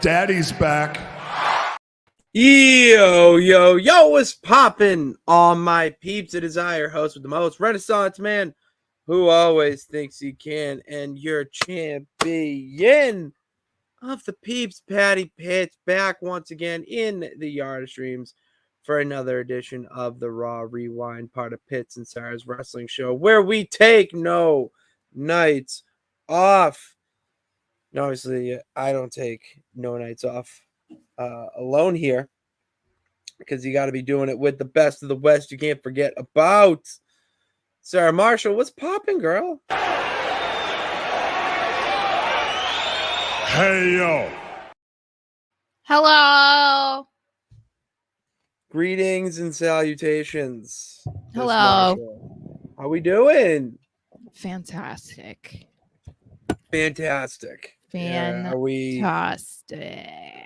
Daddy's back. Yo, what's poppin'? All my peeps, it is I, your host with the most, Renaissance man, who always thinks he can, and your champion of the peeps, Patty Pitts, back once again in the Yard of Streams for another edition of the Raw Rewind, part of Pitts and Sara's wrestling show, where we take no nights off. And obviously, I don't take no nights off alone here, because you got to be doing it with the best of the West. You can't forget about Sara Marshall. What's popping, girl? Hey, yo. Hello. Greetings and salutations. Hello. How we doing? Fantastic. Fantastic. Fantastic.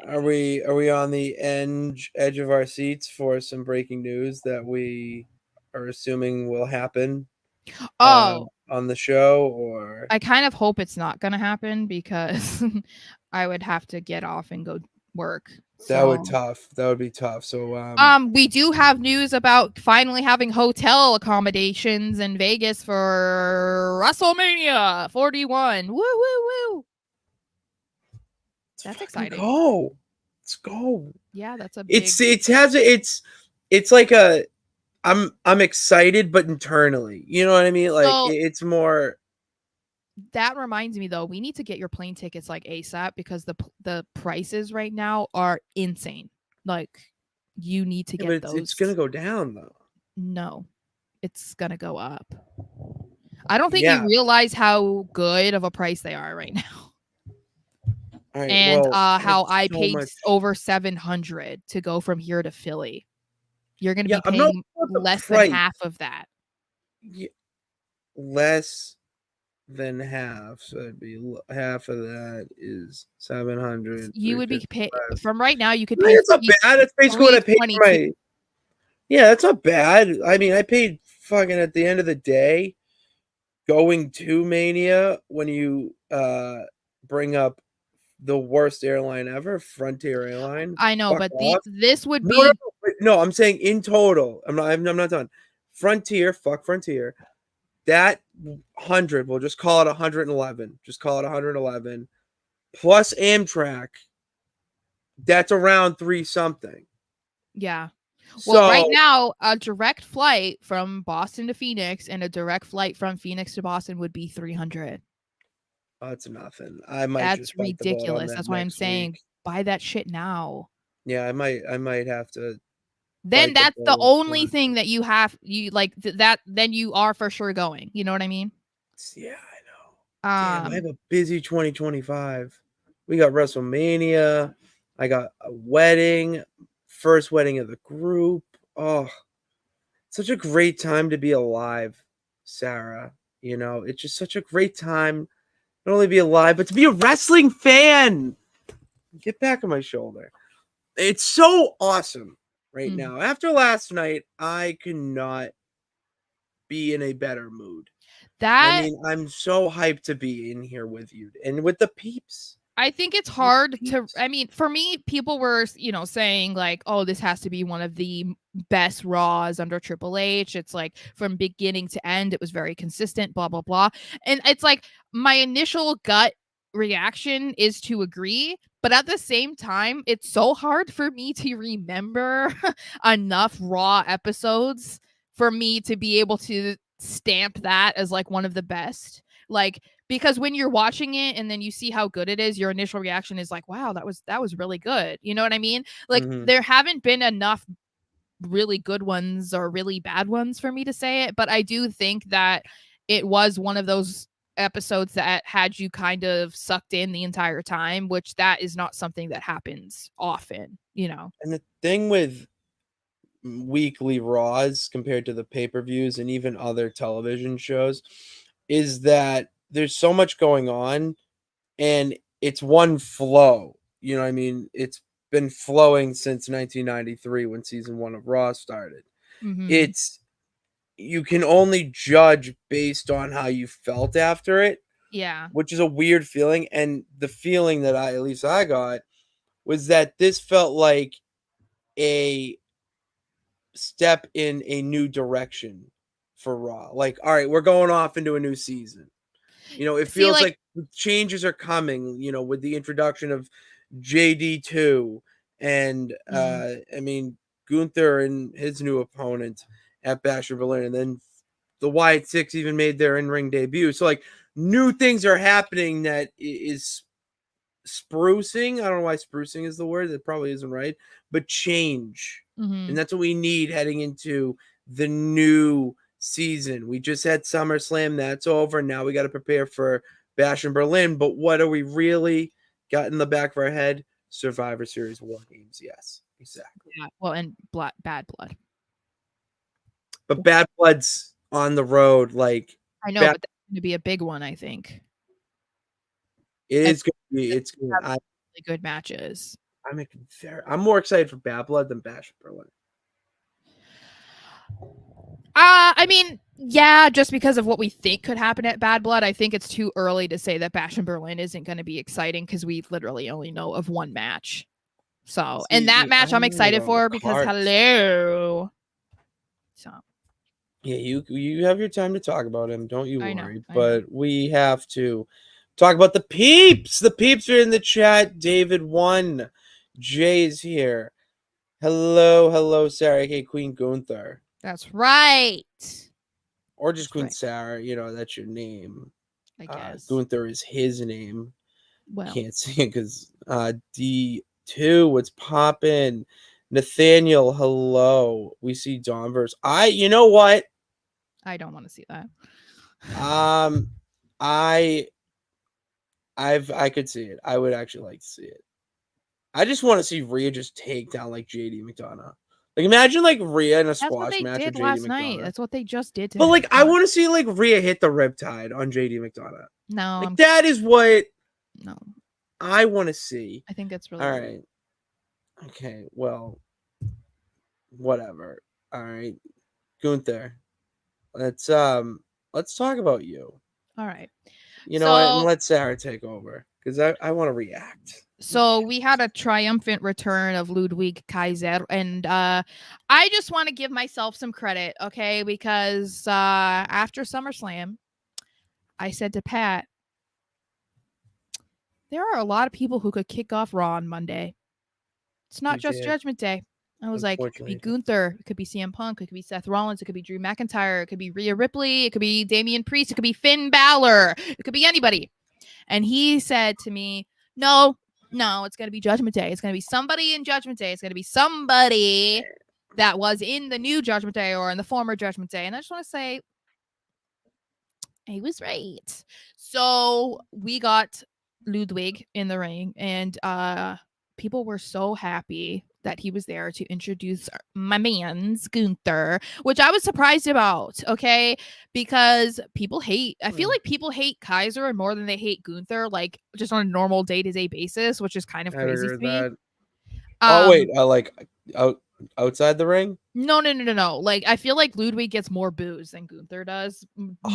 Are we on the edge of our seats for some breaking news that we are assuming will happen? On the show, or I kind of hope it's not gonna happen, because I would have to get off and go work. That would be tough. So we do have news about finally having hotel accommodations in Vegas for WrestleMania 41. Woo woo woo. That's exciting. Let's go. Yeah, that's a big... it's like a I'm excited, but internally, you know what I mean? Like, so, it's more. That reminds me, though, we need to get your plane tickets like ASAP, because the prices right now are insane. Like, you need to get those. It's gonna go down, though. No, it's gonna go up. I don't think you realize how good of a price they are right now. All right, and how I paid over $700 to go from here to Philly. You're going to be paying less than half of that. Yeah, less than half. So it'd be half of that is 700. You would be paying from right now. You could pay. That's not bad. That's basically what I paid for my. Yeah, that's not bad. I mean, I paid fucking at the end of the day going to Mania, when you bring up the worst airline ever, Frontier Airline. I know, but this would be no. I'm saying in total. I'm not done. Frontier, fuck Frontier. That 100, we'll just call it 111. Just call it 111 plus Amtrak. That's around 3 something. Yeah. Well, right now, a direct flight from Boston to Phoenix and a direct flight from Phoenix to Boston would be $300. Oh, that's nothing. I might. That's ridiculous. That's why I'm saying buy that shit now. Yeah, I might have to. Then that's the only thing that you like that. Then you are for sure going. You know what I mean? Yeah, I know. Damn, I have a busy 2025. We got WrestleMania. I got a wedding, first wedding of the group. Oh, such a great time to be alive, Sara. You know, it's just such a great time. Not only be alive, but to be a wrestling fan. Get back on my shoulder. It's so awesome right now. After last night, I cannot be in a better mood. I'm so hyped to be in here with you and with the peeps. I think it's hard to, for me, people were, saying like, oh, this has to be one of the best Raws under Triple H. It's like from beginning to end, it was very consistent, blah, blah, blah. And it's like my initial gut reaction is to agree. But at the same time, it's so hard for me to remember enough Raw episodes for me to be able to stamp that as like one of the best. Like, because when you're watching it and then you see how good it is, your initial reaction is like, wow, that was really good. You know what I mean? Like, there haven't been enough really good ones or really bad ones for me to say it. But I do think that it was one of those episodes that had you kind of sucked in the entire time, which that is not something that happens often, And the thing with weekly Raws compared to the pay-per-views and even other television shows is that there's so much going on and it's one flow. You know what I mean? It's been flowing since 1993 when season 1 of Raw started. You can only judge based on how you felt after it. Yeah. Which is a weird feeling. And the feeling that I got was that this felt like a step in a new direction for Raw. Like, all right, we're going off into a new season. It See, feels like, like changes are coming, with the introduction of JD2 and I mean Gunther and his new opponent at Bash of Berlin, and then the Wyatt Six even made their in-ring debut. So like new things are happening that is sprucing. I don't know why sprucing is the word. That probably isn't right, but change. And that's what we need heading into the new season. We just had SummerSlam. That's over. Now we got to prepare for Bash in Berlin. But what are we really got in the back of our head? Survivor Series War Games. Yes, exactly. yeah, well, and Bad Blood. But Bad Blood's on the road. Like, I know, but that's going to be a big one, I think. it And is going to be. It's going to really good matches. I'm more excited for Bad Blood than Bash in Berlin. I mean, yeah, just because of what we think could happen at Bad Blood, I think it's too early to say that Bash in Berlin isn't going to be exciting because we literally only know of one match. So, and that match I'm excited for because hello. So, yeah, you have your time to talk about him. Don't you worry. I but we have to talk about the peeps. The peeps are in the chat. David 1. Jay's here. Hello, Sara, aka Queen Gunther. That's right. Or just Queen Sara, that's your name. I guess. Gunther is his name. Well, can't see it because D2, what's poppin'? Nathaniel, hello. We see Donverse. You know what? I don't want to see that. I could see it. I would actually like to see it. I just want to see Rhea just take down like JD McDonagh. Like imagine like Rhea in a squash match with JD last McDonagh. Night. That's what they just did to But him. like I want to see like Rhea hit the riptide on JD McDonagh. No. Like that is what no. I want to see. I think that's really all right. Okay, well, whatever. All right. Gunther. Let's talk about you. All right. You know what? And let Sara take over because I want to react. So we had a triumphant return of Ludwig Kaiser, and I just want to give myself some credit, okay? Because after SummerSlam, I said to Pat, there are a lot of people who could kick off Raw on Monday. It's not just Judgment Day. I was like, it could be Gunther, it could be CM Punk, it could be Seth Rollins, it could be Drew McIntyre, it could be Rhea Ripley, it could be Damian Priest, it could be Finn Balor, it could be anybody. And he said to me, no, it's going to be Judgment Day. It's going to be somebody in Judgment Day. It's going to be somebody that was in the new Judgment Day or in the former Judgment Day. And I just want to say, he was right. So we got Ludwig in the ring, and people were so happy that he was there to introduce my man's Gunther, which I was surprised about, okay? Because I feel like people hate Kaiser more than they hate Gunther, like just on a normal day-to-day basis, which is kind of crazy to me. Oh, wait, outside the ring? No. Like, I feel like Ludwig gets more boos than Gunther does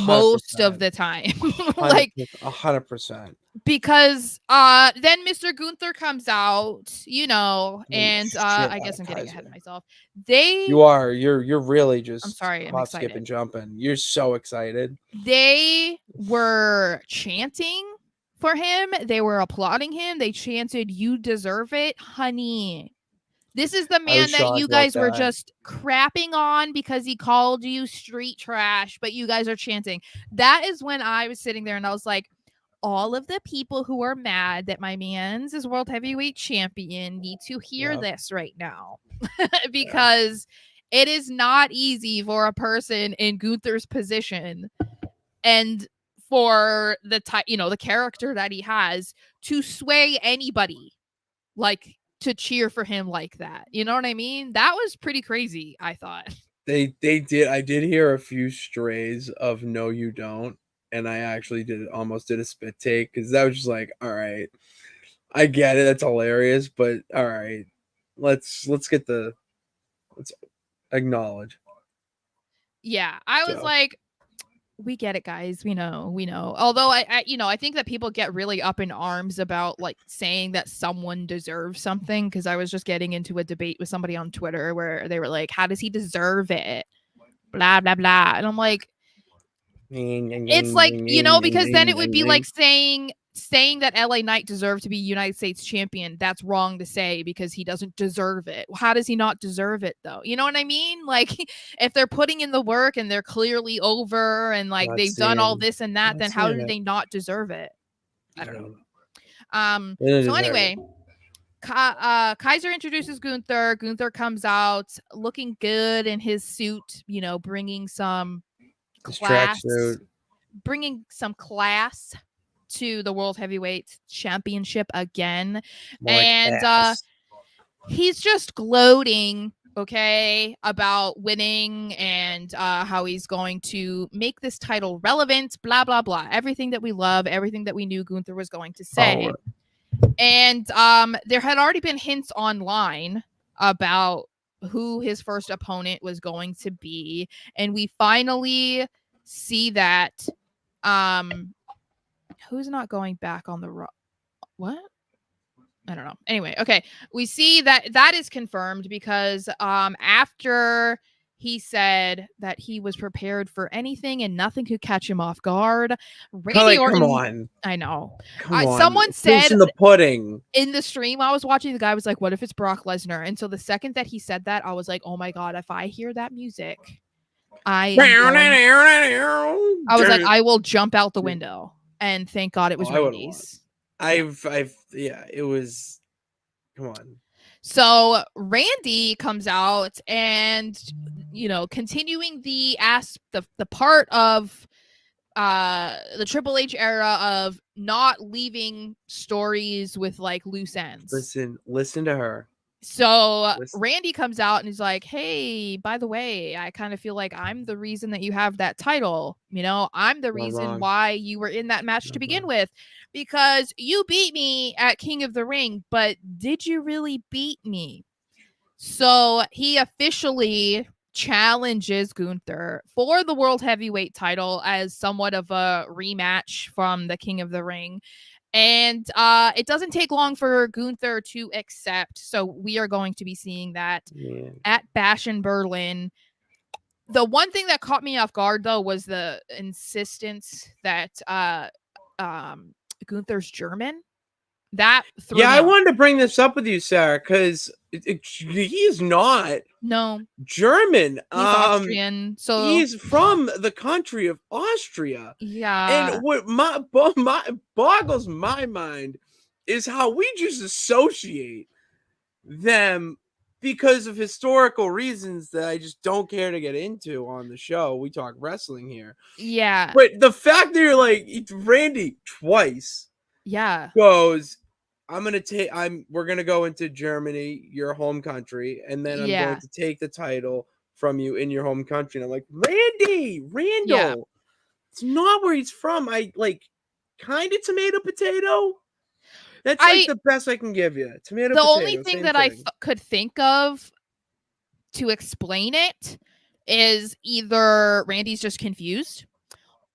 most of the time. Like 100%. Because then Mr. Gunther comes out, and I guess I'm getting ahead of myself. You're really just I'm sorry, I'm excited. Skipping, jumping. You're so excited. They were chanting for him. They were applauding him. They chanted, "You deserve it, honey." This is the man that you guys were just crapping on because he called you street trash, but you guys are chanting. That is when I was sitting there and I was like, all of the people who are mad that my man's is world heavyweight champion need to hear this right now. Because it is not easy for a person in Gunther's position and for the the character that he has to sway anybody like to cheer for him like that. You know what I mean? That was pretty crazy, I thought. They did. I did hear a few strays of "No, you don't," and I actually almost did a spit take because that was just like, all right, I get it, that's hilarious, but all right, let's acknowledge. Yeah, I was like, we get it, guys. We know. Although I think that people get really up in arms about like saying that someone deserves something, because I was just getting into a debate with somebody on Twitter where they were like, how does he deserve it? Blah, blah, blah. And I'm like, it's like, because then it would be like saying that LA Knight deserved to be United States champion. That's wrong to say because he doesn't deserve it. How does he not deserve it though? You know what I mean? Like if they're putting in the work and they're clearly over and like they've done all this and that, then how do they not deserve it? I don't know. So anyway, Kaiser introduces Gunther. Gunther comes out looking good in his suit, bringing some class to the World Heavyweight Championship again. He's just gloating, about winning and how he's going to make this title relevant, blah, blah, blah. Everything that we love, everything that we knew Gunther was going to say. And there had already been hints online about who his first opponent was going to be. And we finally see that who's not going back on the what? I don't know. Anyway, okay. We see that is confirmed because after he said that he was prepared for anything and nothing could catch him off guard. Randy Orton, come on. I know. Come on. Someone said in the pudding. In the stream I was watching, the guy was like, what if it's Brock Lesnar? And so the second that he said that, I was like, oh my God, if I hear that music, I was like, I will jump out the window. And thank God it was Randy's. It was, come on. So Randy comes out and, continuing the part of the Triple H era of not leaving stories with like loose ends. Listen to her. So Randy comes out and he's like, hey, by the way, I kind of feel like I'm the reason that you have that title. I'm the reason why you were in that match to begin with, because you beat me at King of the Ring, but did you really beat me? So he officially challenges Gunther for the World Heavyweight title as somewhat of a rematch from the King of the Ring. And it doesn't take long for Gunther to accept. So we are going to be seeing that at Bash in Berlin. The one thing that caught me off guard, though, was the insistence that Gunther's German. That threw me I off. wanted to bring this up with you, Sarah, because he's not German. He's Austrian, so he's from the country of Austria. Yeah. And what boggles my mind is how we just associate them because of historical reasons that I just don't care to get into on the show. We talk wrestling here. Yeah. But the fact that you're like, Randy twice goes, we're going to go into Germany, your home country, and then I'm going to take the title from you in your home country. And I'm like, Randall, it's not where he's from. I like kind of tomato potato. That's like the best I can give you. Tomato potato. The only thing that I could think of to explain it is either Randy's just confused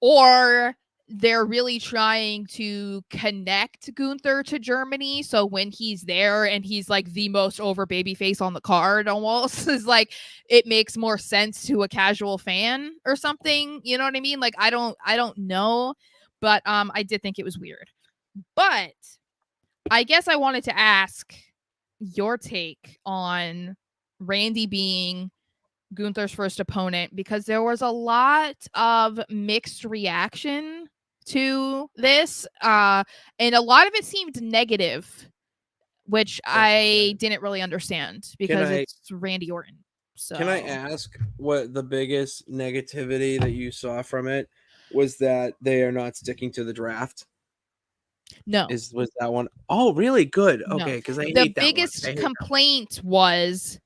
or they're really trying to connect Gunther to Germany. So when he's there and he's like the most over babyface on the card almost, is like it makes more sense to a casual fan or something. You know what I mean? Like I don't know, but I did think it was weird. But I guess I wanted to ask your take on Randy being Gunther's first opponent, because there was a lot of mixed reaction to this, and a lot of it seemed negative, which I didn't really understand because it's Randy Orton. So can I ask what the biggest negativity that you saw from it was? That they are not sticking to the draft? No. Was that one? Oh, really? Good. No. Okay, because the biggest complaint was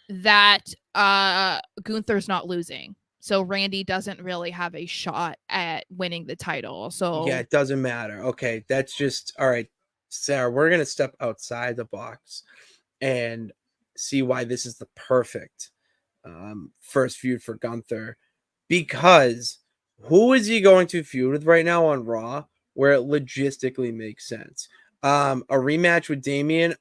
that Gunther's not losing. So Randy doesn't really have a shot at winning the title. So yeah, it doesn't matter. Okay, that's just all right. Sarah, we're gonna step outside the box and see why this is the perfect first feud for Gunther, because Who is he going to feud with right now on Raw where it logistically makes sense? A rematch with Damian.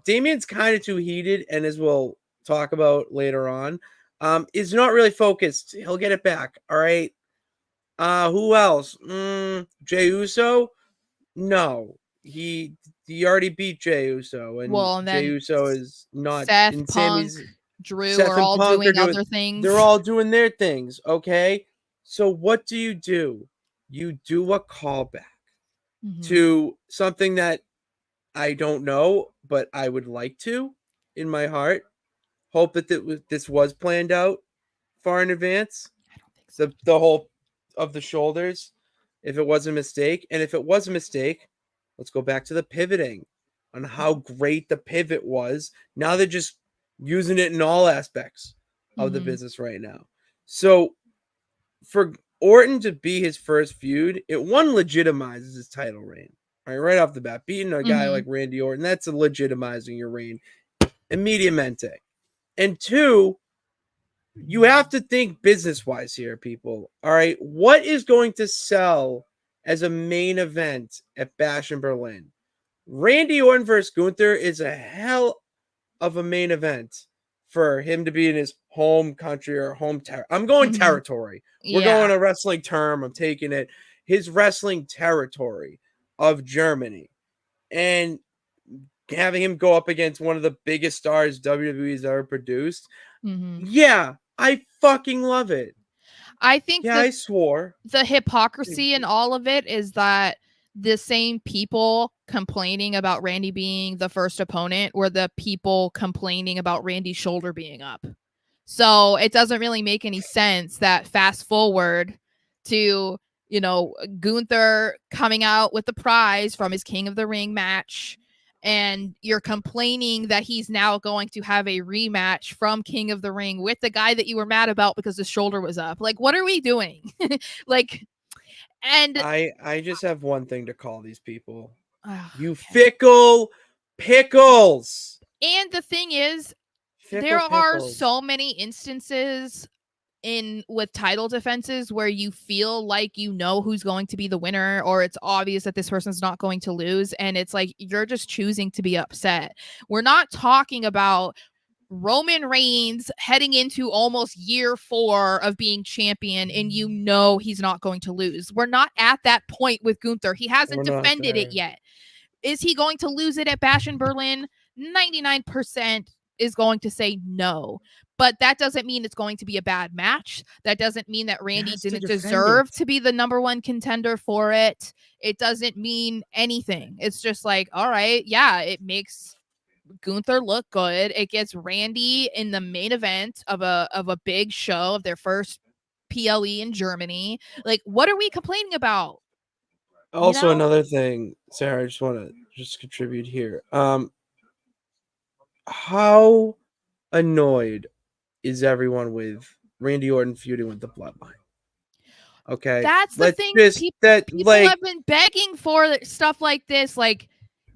Damian's kind of too heated, and as we'll talk about later on, is not really focused. He'll get it back. All right. Who else? Jey Uso? No. He already beat Jey Uso, and Well, and Jey then Uso is not Seth, in Punk, Sammy's. Drew Seth are and all Punk are doing doing. other things. They're all doing their things. Okay. So what do? You do a callback to something that I don't know, but I would like to in my heart. Hope that this was planned out far in advance. I don't think so. The whole of the shoulders, if it was a mistake. And if it was a mistake, let's go back to the pivoting on how great the pivot was. Now they're just using it in all aspects of the business right now. So for Orton to be his first feud, it one legitimizes his title reign. Right off the bat, beating a guy like Randy Orton, that's legitimizing your reign immediatamente. And two, you have to think business wise here, people. All right. What is going to sell as a main event at Bash in Berlin? Randy Orton versus Gunther is a hell of a main event for him to be in his home country or home I'm going territory. We're going a wrestling term. I'm taking it. His wrestling territory of Germany. And having him go up against one of the biggest stars WWE's ever produced. Yeah, I fucking love it. I think I swore. The hypocrisy in all of it is that the same people complaining about Randy being the first opponent were the people complaining about Randy's shoulder being up. So it doesn't really make any sense that fast forward to, Gunther coming out with the prize from his King of the Ring match, and you're complaining that he's now going to have a rematch from King of the Ring with the guy that you were mad about because his shoulder was up. Like, what are we doing? And I just have one thing to call these people. You okay. fickle pickles. And the thing is, there are so many instances with title defenses where you feel like you know who's going to be the winner, or it's obvious that this person's not going to lose, and it's like you're just choosing to be upset. We're not talking about Roman Reigns heading into almost year 4 of being champion, and you know he's not going to lose. We're not at that point with Gunther. He hasn't defended it yet. Is he going to lose it at Bash in Berlin? 99% is going to say no. But that doesn't mean it's going to be a bad match. That doesn't mean that Randy didn't deserve to be the number 1 contender for it. It doesn't mean anything. It's just like, all right, yeah, it makes Gunther look good. It gets Randy in the main event of a big show of their first PLE in Germany. Like, what are we complaining about? Also, another thing, Sarah, I just want to contribute here. How annoyed is everyone with Randy Orton feuding with the Bloodline? Okay, that's the thing. People have been begging for stuff like this, like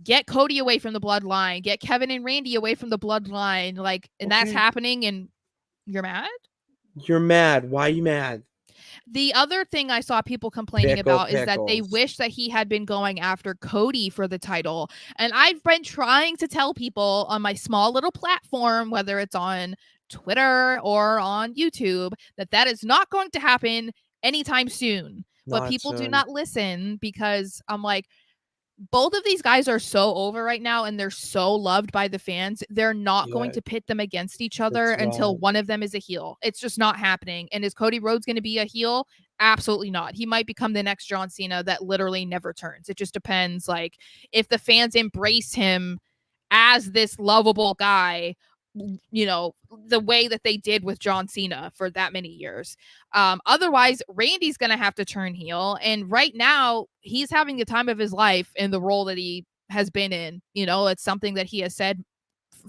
get Cody away from the Bloodline, get Kevin and Randy away from the Bloodline, like, and that's happening, and you're mad? You're mad. Why are you mad? The other thing I saw people complaining about is that they wish that he had been going after Cody for the title. And I've been trying to tell people on my small little platform, whether it's on Twitter or on YouTube, that is not going to happen anytime soon. But people do not listen, because I'm like, both of these guys are so over right now, and they're so loved by the fans. They're not going to pit them against each other until one of them is a heel. It's just not happening. And is Cody Rhodes going to be a heel? Absolutely not. He might become the next John Cena that literally never turns. It just depends, like, if the fans embrace him as this lovable guy, the way that they did with John Cena for that many years. Otherwise, Randy's going to have to turn heel. And right now, he's having the time of his life in the role that he has been in. It's something that he has said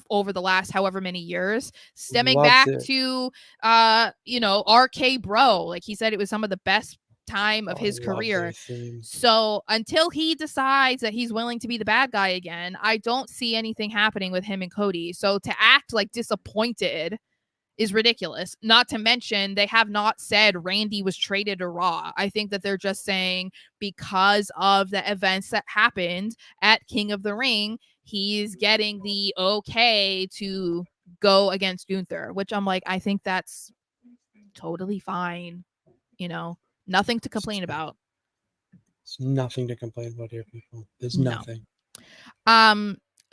over the last however many years, stemming back to, RK Bro. Like, he said it was some of the best time of his career. So until he decides that he's willing to be the bad guy again, I don't see anything happening with him and Cody. So to act like disappointed is ridiculous. Not to mention, they have not said Randy was traded to Raw. I think that they're just saying because of the events that happened at King of the Ring, he's getting the okay to go against Gunther, which I'm like, I think that's totally fine. Nothing to complain about. There's nothing to complain about here, people. There's No. nothing.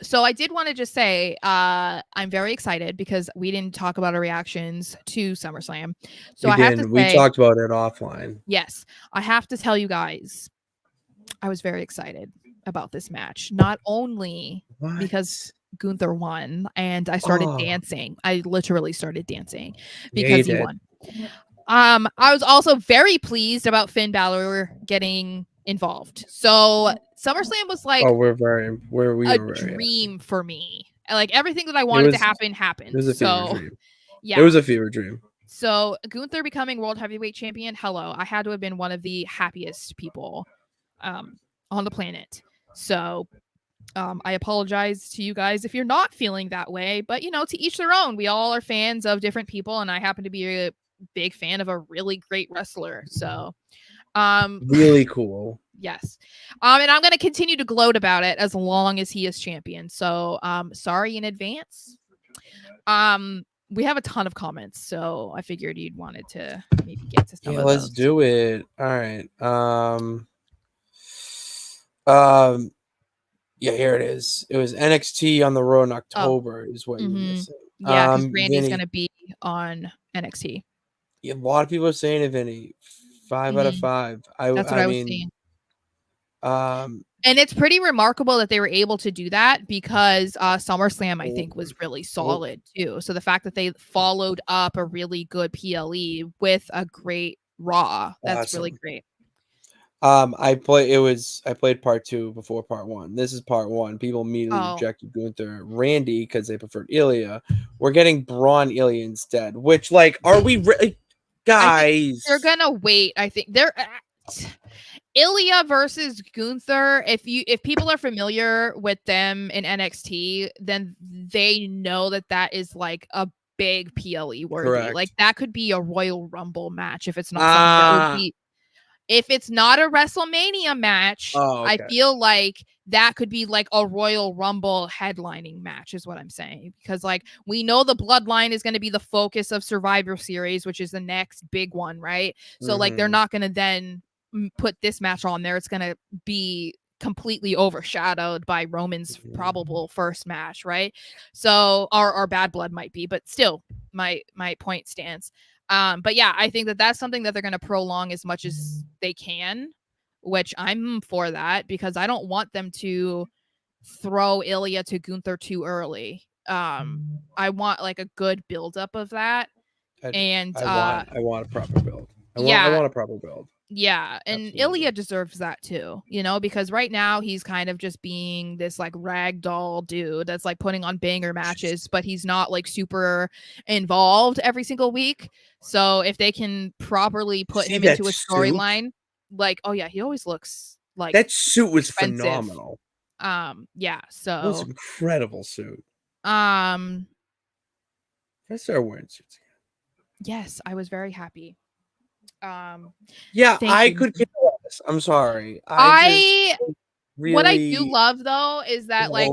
So I did want to just say I'm very excited because we didn't talk about our reactions to SummerSlam. So I have to say, we talked about it offline. Yes, I have to tell you guys, I was very excited about this match. Not only because Gunther won and I started dancing. I literally started dancing because he won. I was also very pleased about Finn Balor getting involved. So SummerSlam was like a dream for me. Like everything that I wanted to happen happened. It was a fever dream. Yeah. It was a fever dream. So Gunther becoming World Heavyweight Champion, hello. I had to have been one of the happiest people on the planet. So I apologize to you guys if you're not feeling that way, but to each their own. We all are fans of different people, and I happen to be a big fan of a really great wrestler. So really cool. Yes. And I'm going to continue to gloat about it as long as he is champion. So sorry in advance. We have a ton of comments, so I figured you'd wanted to maybe get to some of those. Let's do it. All right. Yeah, here it is. It was NXT on the road in October is what you're missing. Yeah, because Randy's going to be on NXT. Yeah, a lot of people are saying it, Vinny. 5 out of 5. That's what I was saying. And it's pretty remarkable that they were able to do that because SummerSlam, I think, was really solid too. So the fact that they followed up a really good PLE with a great Raw, that's really great. I played part 2 before part 1. This is part 1. People immediately rejected Gunther, Randy because they preferred Ilya. We're getting Braun Ilya instead. Which, like, are we guys? They're gonna wait. I think they're. Ilya versus Gunther, if people are familiar with them in NXT, then they know that is like a big PLE worthy. Correct. Like that could be a Royal Rumble match if it's not something that would be. If it's not a WrestleMania match, I feel like that could be like a Royal Rumble headlining match is what I'm saying. Because like we know the Bloodline is going to be the focus of Survivor Series, which is the next big one, right? So like they're not going to then put this match on there. It's going to be completely overshadowed by Roman's probable first match, right? So our Bad Blood might be, but still my point stands. But yeah, I think that's something that they're going to prolong as much as they can, which I'm for that because I don't want them to throw Ilya to Gunther too early. I want like a good buildup of that. I want a proper build. I want a proper build. Yeah, and absolutely. Ilya deserves that too, because right now he's kind of just being this like ragdoll dude that's like putting on banger matches, but he's not like super involved every single week. So if they can properly put him into a storyline, like, oh yeah, he always looks like that suit was phenomenal. Yeah, so it was an incredible suit. I started wearing suits again. Yes, I was very happy. I could care less. I'm sorry. What I do love though is that like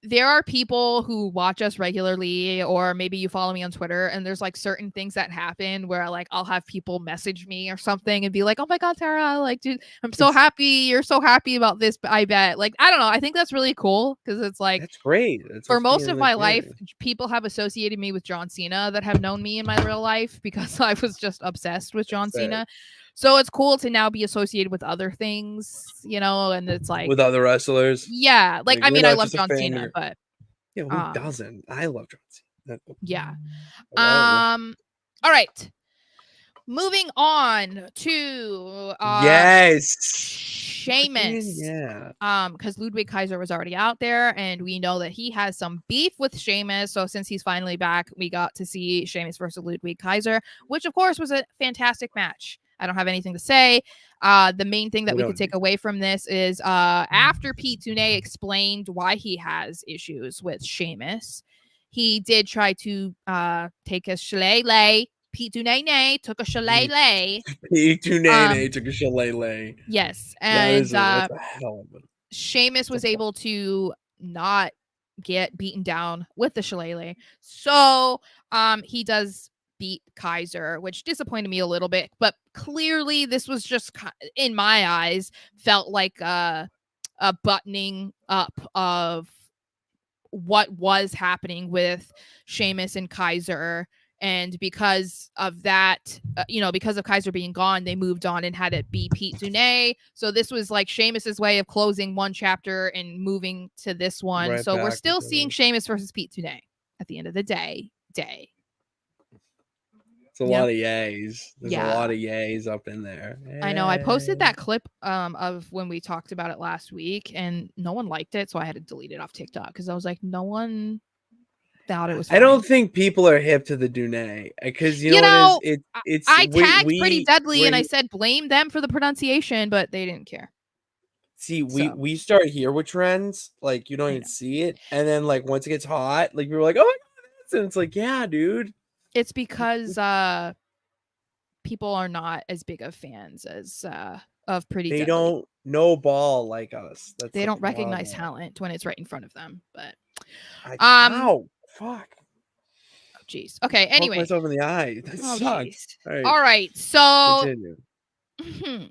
there are people who watch us regularly, or maybe you follow me on Twitter, and there's like certain things that happen where like I'll have people message me or something and be like, oh my God, Sara, like, dude, I'm so happy. You're so happy about this. I bet. Like, I don't know. I think that's really cool because it's like, that's great. For most of my life, people have associated me with John Cena that have known me in my real life because I was just obsessed with John Cena. So it's cool to now be associated with other things, and it's like with other wrestlers. Yeah. Like, I mean, I love John Cena, but yeah, who doesn't? I love John Cena. Yeah. All right. Moving on to Sheamus. Yeah. Because Ludwig Kaiser was already out there, and we know that he has some beef with Sheamus. So since he's finally back, we got to see Sheamus versus Ludwig Kaiser, which of course was a fantastic match. I don't have anything to say. The main thing that we could take away from this is after Pete Dunne explained why he has issues with Sheamus, he did try to take a shillelagh. Pete Dunne took a shillelagh. Pete Dunne took a shillelagh. Yes, That's and a hell of a... Sheamus was able to not get beaten down with the shillelagh. So he does beat Kaiser, which disappointed me a little bit, but clearly this was just, in my eyes, felt like a buttoning up of what was happening with Sheamus and Kaiser. And because of that, because of Kaiser being gone, they moved on and had it be Pete Dunne. So this was like Sheamus's way of closing one chapter and moving to this one. Right, so we're back still into seeing it. Sheamus versus Pete Dunne at the end of the day. It's a lot of yays. There's Yeah. a lot of yays up in there. I know. I posted Yay. that clip of when we talked about it last week, and no one liked it, so I had to delete it off TikTok because I was like, no one thought it was funny. I don't think people are hip to the Dunne because you know what it's. I tagged Pretty Deadly and I said blame them for the pronunciation, but they didn't care. See, we start here with trends, like you don't even see it, and then like once it gets hot, like we're like, oh my god, and it's like, yeah, dude. It's because people are not as big of fans as of Pretty Deadly. They don't know ball like us. They don't recognize talent when it's right in front of them. But ow, fuck. Oh, jeez. Okay. Anyway, poke myself in the eye. That sucks. All right. So continue.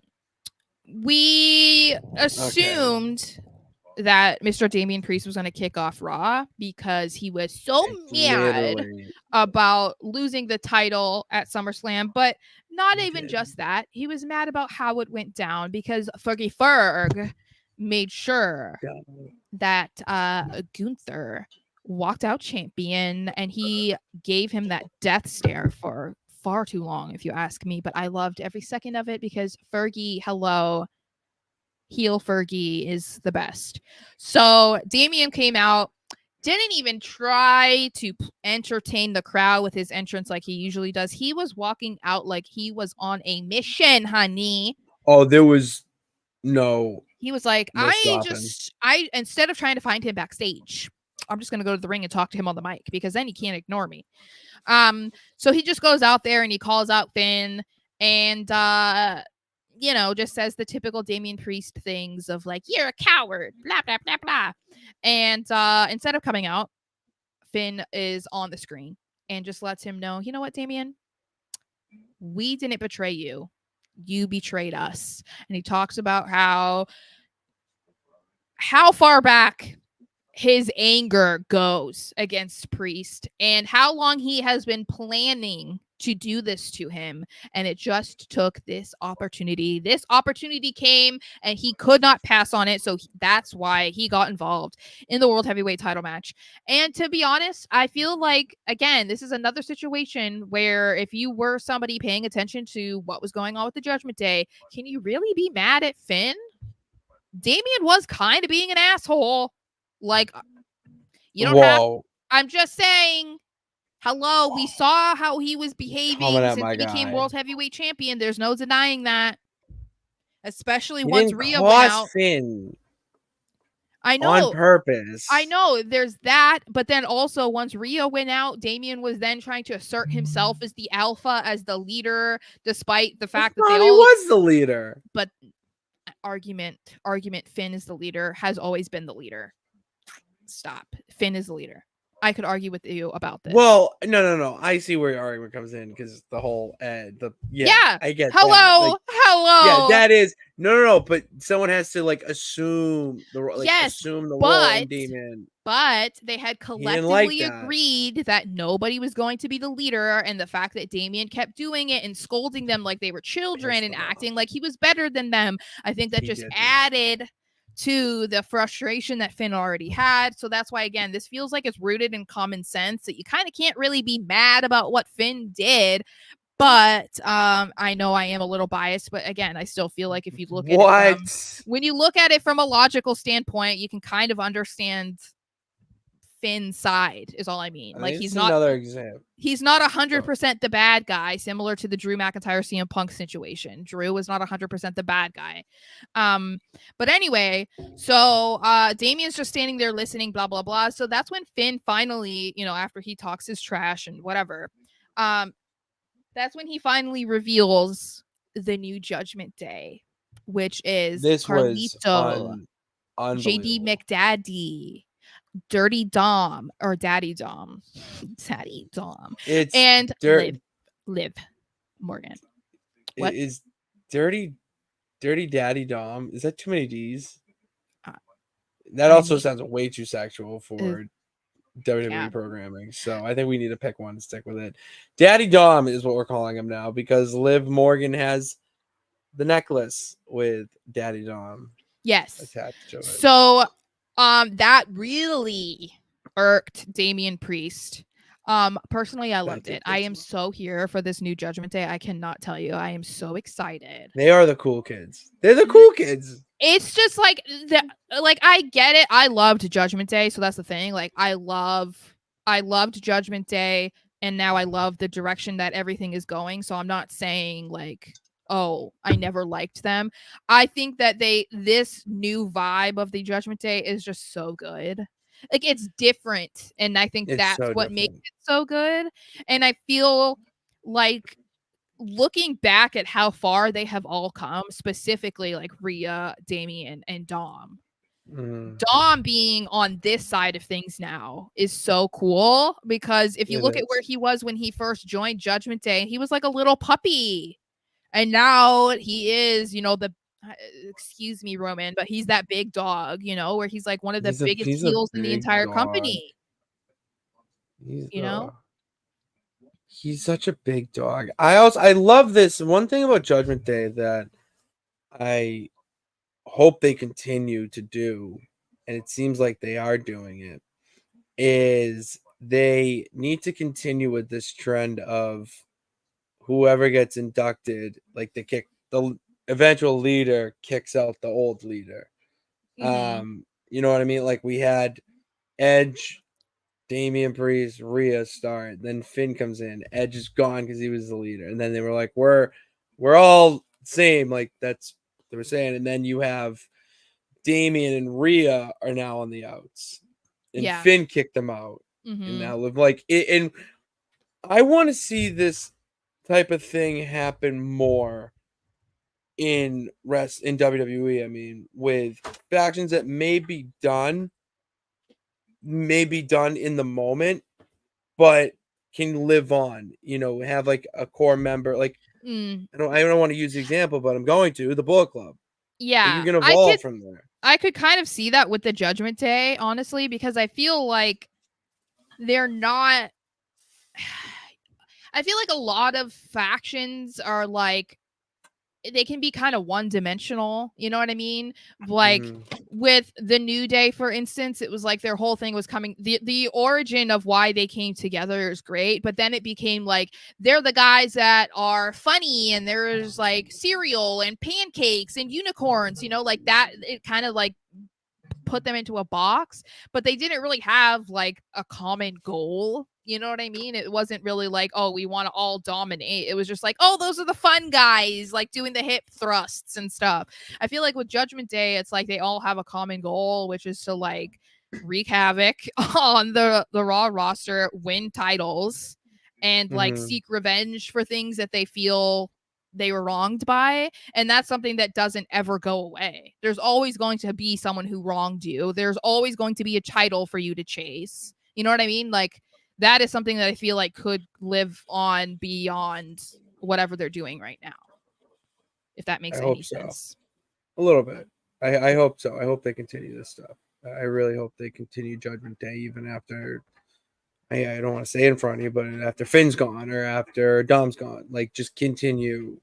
We assumed that Mr. Damian Priest was going to kick off Raw because he was so mad about losing the title at SummerSlam, but not even just that. He was mad about how it went down because Fergie Ferg made sure that Gunther walked out champion, and he gave him that death stare for far too long, if you ask me, but I loved every second of it because Fergie, hello, heel Fergie is the best. So Damian came out, didn't even try to entertain the crowd with his entrance like he usually does. He was walking out like he was on a mission, honey. Oh, there was no. He was like, instead of trying to find him backstage, I'm just going to go to the ring and talk to him on the mic because then he can't ignore me. So he just goes out there and he calls out Finn and, just says the typical Damian Priest things of like, you're a coward, blah, blah, blah, blah. And instead of coming out, Finn is on the screen and just lets him know, you know what, Damian? We didn't betray you. You betrayed us. And he talks about how far back his anger goes against Priest and how long he has been planning to do this to him. And it just took this opportunity. This opportunity came and he could not pass on it. So that's why he got involved in the World Heavyweight title match. And to be honest, I feel like, again, this is another situation where if you were somebody paying attention to what was going on with the Judgment Day, can you really be mad at Finn? Damian was kind of being an asshole. Like, you don't have. I'm just saying. Hello, we saw how he was behaving since he became World Heavyweight Champion. There's no denying that. Especially once Rhea went out. Finn. I know. On purpose. I know. There's that. But then also, once Rhea went out, Damian was then trying to assert himself as the alpha, as the leader, despite the fact that he was the leader. But argument, Finn is the leader, has always been the leader. Stop. Finn is the leader. I could argue with you about this. Well, no. I see where your argument comes in because the whole I get hello. Yeah, that is no. But someone has to like assume the role in Damian. But they had collectively agreed that nobody was going to be the leader, and the fact that Damian kept doing it and scolding them like they were children and acting like he was better than them, I think that just added to the frustration that Finn already had. So that's why, again, this feels like it's rooted in common sense that you kind of can't really be mad about what Finn did. But I know I am a little biased, but again, I still feel like if you look at it when you look at it from a logical standpoint, you can kind of understand Finn's side is all I mean. I Like mean, he's it's not another example. He's not 100% the bad guy, similar to the Drew McIntyre CM Punk situation. Drew was not 100% the bad guy. But anyway, so Damian's just standing there listening, blah, blah, blah. So that's when Finn finally, you know, after he talks his trash and whatever, that's when he finally reveals the new Judgment Day, which is This was Carlito, JD unbelievable. McDaddy, Dirty Dom or Daddy Dom, Daddy Dom, It's and Liv Morgan. What is Dirty Daddy Dom? Is that too many D's? That also sounds way too sexual for WWE programming. So I think we need to pick one and stick with it. Daddy Dom is what we're calling him now because Liv Morgan has the necklace with Daddy Dom. Yes. Attached to it. So that really irked Damian Priest. Personally, I loved it. I am so here for this new Judgment Day. I cannot tell you. I am so excited. They are the cool kids. They're the cool kids. It's just like I get it. I loved Judgment Day, so that's the thing. Like I loved Judgment Day, and now I love the direction that everything is going. So I'm not saying like, oh, I never liked them. I think that this new vibe of the Judgment Day is just so good. Like it's different, and I think that's so what makes it so good. And I feel like looking back at how far they have all come, specifically like Rhea, Damian, and Dom. Dom being on this side of things now is so cool because if you look at where he was when he first joined Judgment Day, he was like a little puppy. And now he is, you know, excuse me, Roman, but he's that big dog, you know, where he's like one of the biggest heels in the entire company. You know? He's such a big dog. I love this. One thing about Judgment Day that I hope they continue to do, and it seems like they are doing it, is they need to continue with this trend of whoever gets inducted, like the eventual leader kicks out the old leader. Mm-hmm. You know what I mean? Like we had Edge, Damian Priest, Rhea start, then Finn comes in. Edge is gone because he was the leader, and then they were like, "We're all same." Like that's what they were saying, and then you have Damian and Rhea are now on the outs, and Finn kicked them out, and now live like it. And I want to see this type of thing happen more in WWE. I mean, with factions that may be done in the moment, but can live on, you know, have like a core member. Like I don't want to use the example, but I'm going to the Bullet Club. Yeah, like, you can evolve from there. I could kind of see that with the Judgment Day, honestly, because I feel like they're not. I feel like a lot of factions are like they can be kind of one-dimensional, you know what I mean? Like with the New Day, for instance, it was like their whole thing was coming. The origin of why they came together is great, but then it became like they're the guys that are funny, and there's like cereal and pancakes and unicorns, you know, like that. It kind of like put them into a box, but they didn't really have like a common goal. You know what I mean? It wasn't really like, oh, we want to all dominate. It was just like, oh, those are the fun guys, like doing the hip thrusts and stuff. I feel like with Judgment Day, it's like they all have a common goal, which is to like wreak havoc on the Raw roster, win titles, and like seek revenge for things that they feel they were wronged by. And that's something that doesn't ever go away. There's always going to be someone who wronged you. There's always going to be a title for you to chase. You know what I mean? Like that is something that I feel like could live on beyond whatever they're doing right now. If that makes any sense. A little bit. I hope so. I hope they continue this stuff. I really hope they continue Judgment Day even after, I don't want to say in front of you, but after Finn's gone or after Dom's gone. Like just continue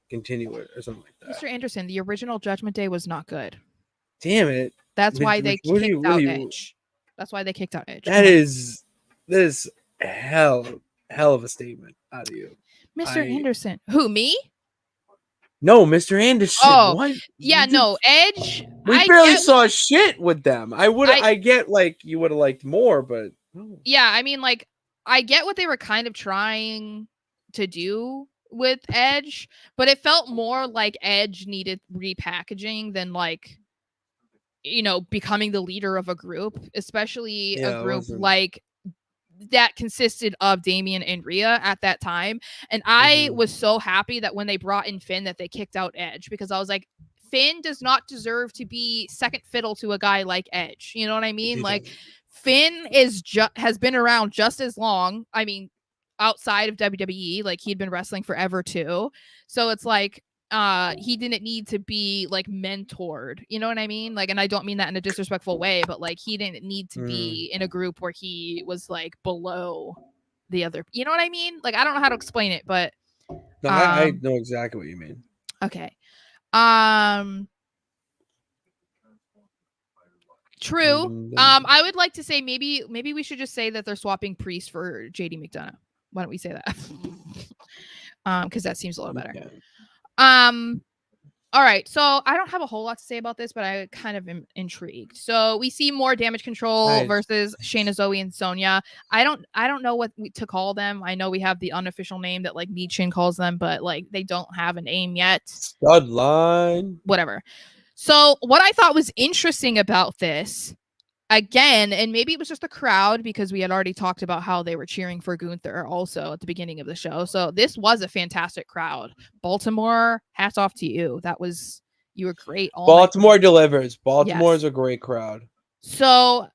it or something like that. Mr. Anderson, the original Judgment Day was not good. Damn it. That's why they kicked out Edge. That's why they kicked out Edge. That is hell of a statement out of you. Mr. Anderson. Who, me? No, Mr. Anderson. Oh, what? Yeah, no. Edge We barely saw shit with them. I get like you would have liked more, but yeah, I mean, like, I get what they were kind of trying to do with Edge, but it felt more like Edge needed repackaging than like, becoming the leader of a group, especially a group like that consisted of Damian and Rhea at that time. And I was so happy that when they brought in Finn that they kicked out Edge, because I was like, Finn does not deserve to be second fiddle to a guy like Edge. You know what I mean? Like, Finn has been around just as long. I mean, outside of WWE, like, he'd been wrestling forever too. So it's like, he didn't need to be like mentored, you know what I mean? Like, and I don't mean that in a disrespectful way, but like, he didn't need to be in a group where he was like below the other, you know what I mean? Like, I don't know how to explain it, but no, I know exactly what you mean. Okay. True. I would like to say maybe we should just say that they're swapping Priest for JD McDonagh. Why don't we say that? Because that seems a little better. All right, so I don't have a whole lot to say about this, but I kind of am intrigued. So we see more Damage Control versus Shayna, Zoe, and Sonya. I don't know what to call them. I know we have the unofficial name that like Michin calls them, but like they don't have a name yet. Studline. Whatever. So what I thought was interesting about this, again, and maybe it was just the crowd because we had already talked about how they were cheering for Gunther also at the beginning of the show. So this was a fantastic crowd. Baltimore, hats off to you. You were great. Baltimore delivers. Baltimore's a great crowd. So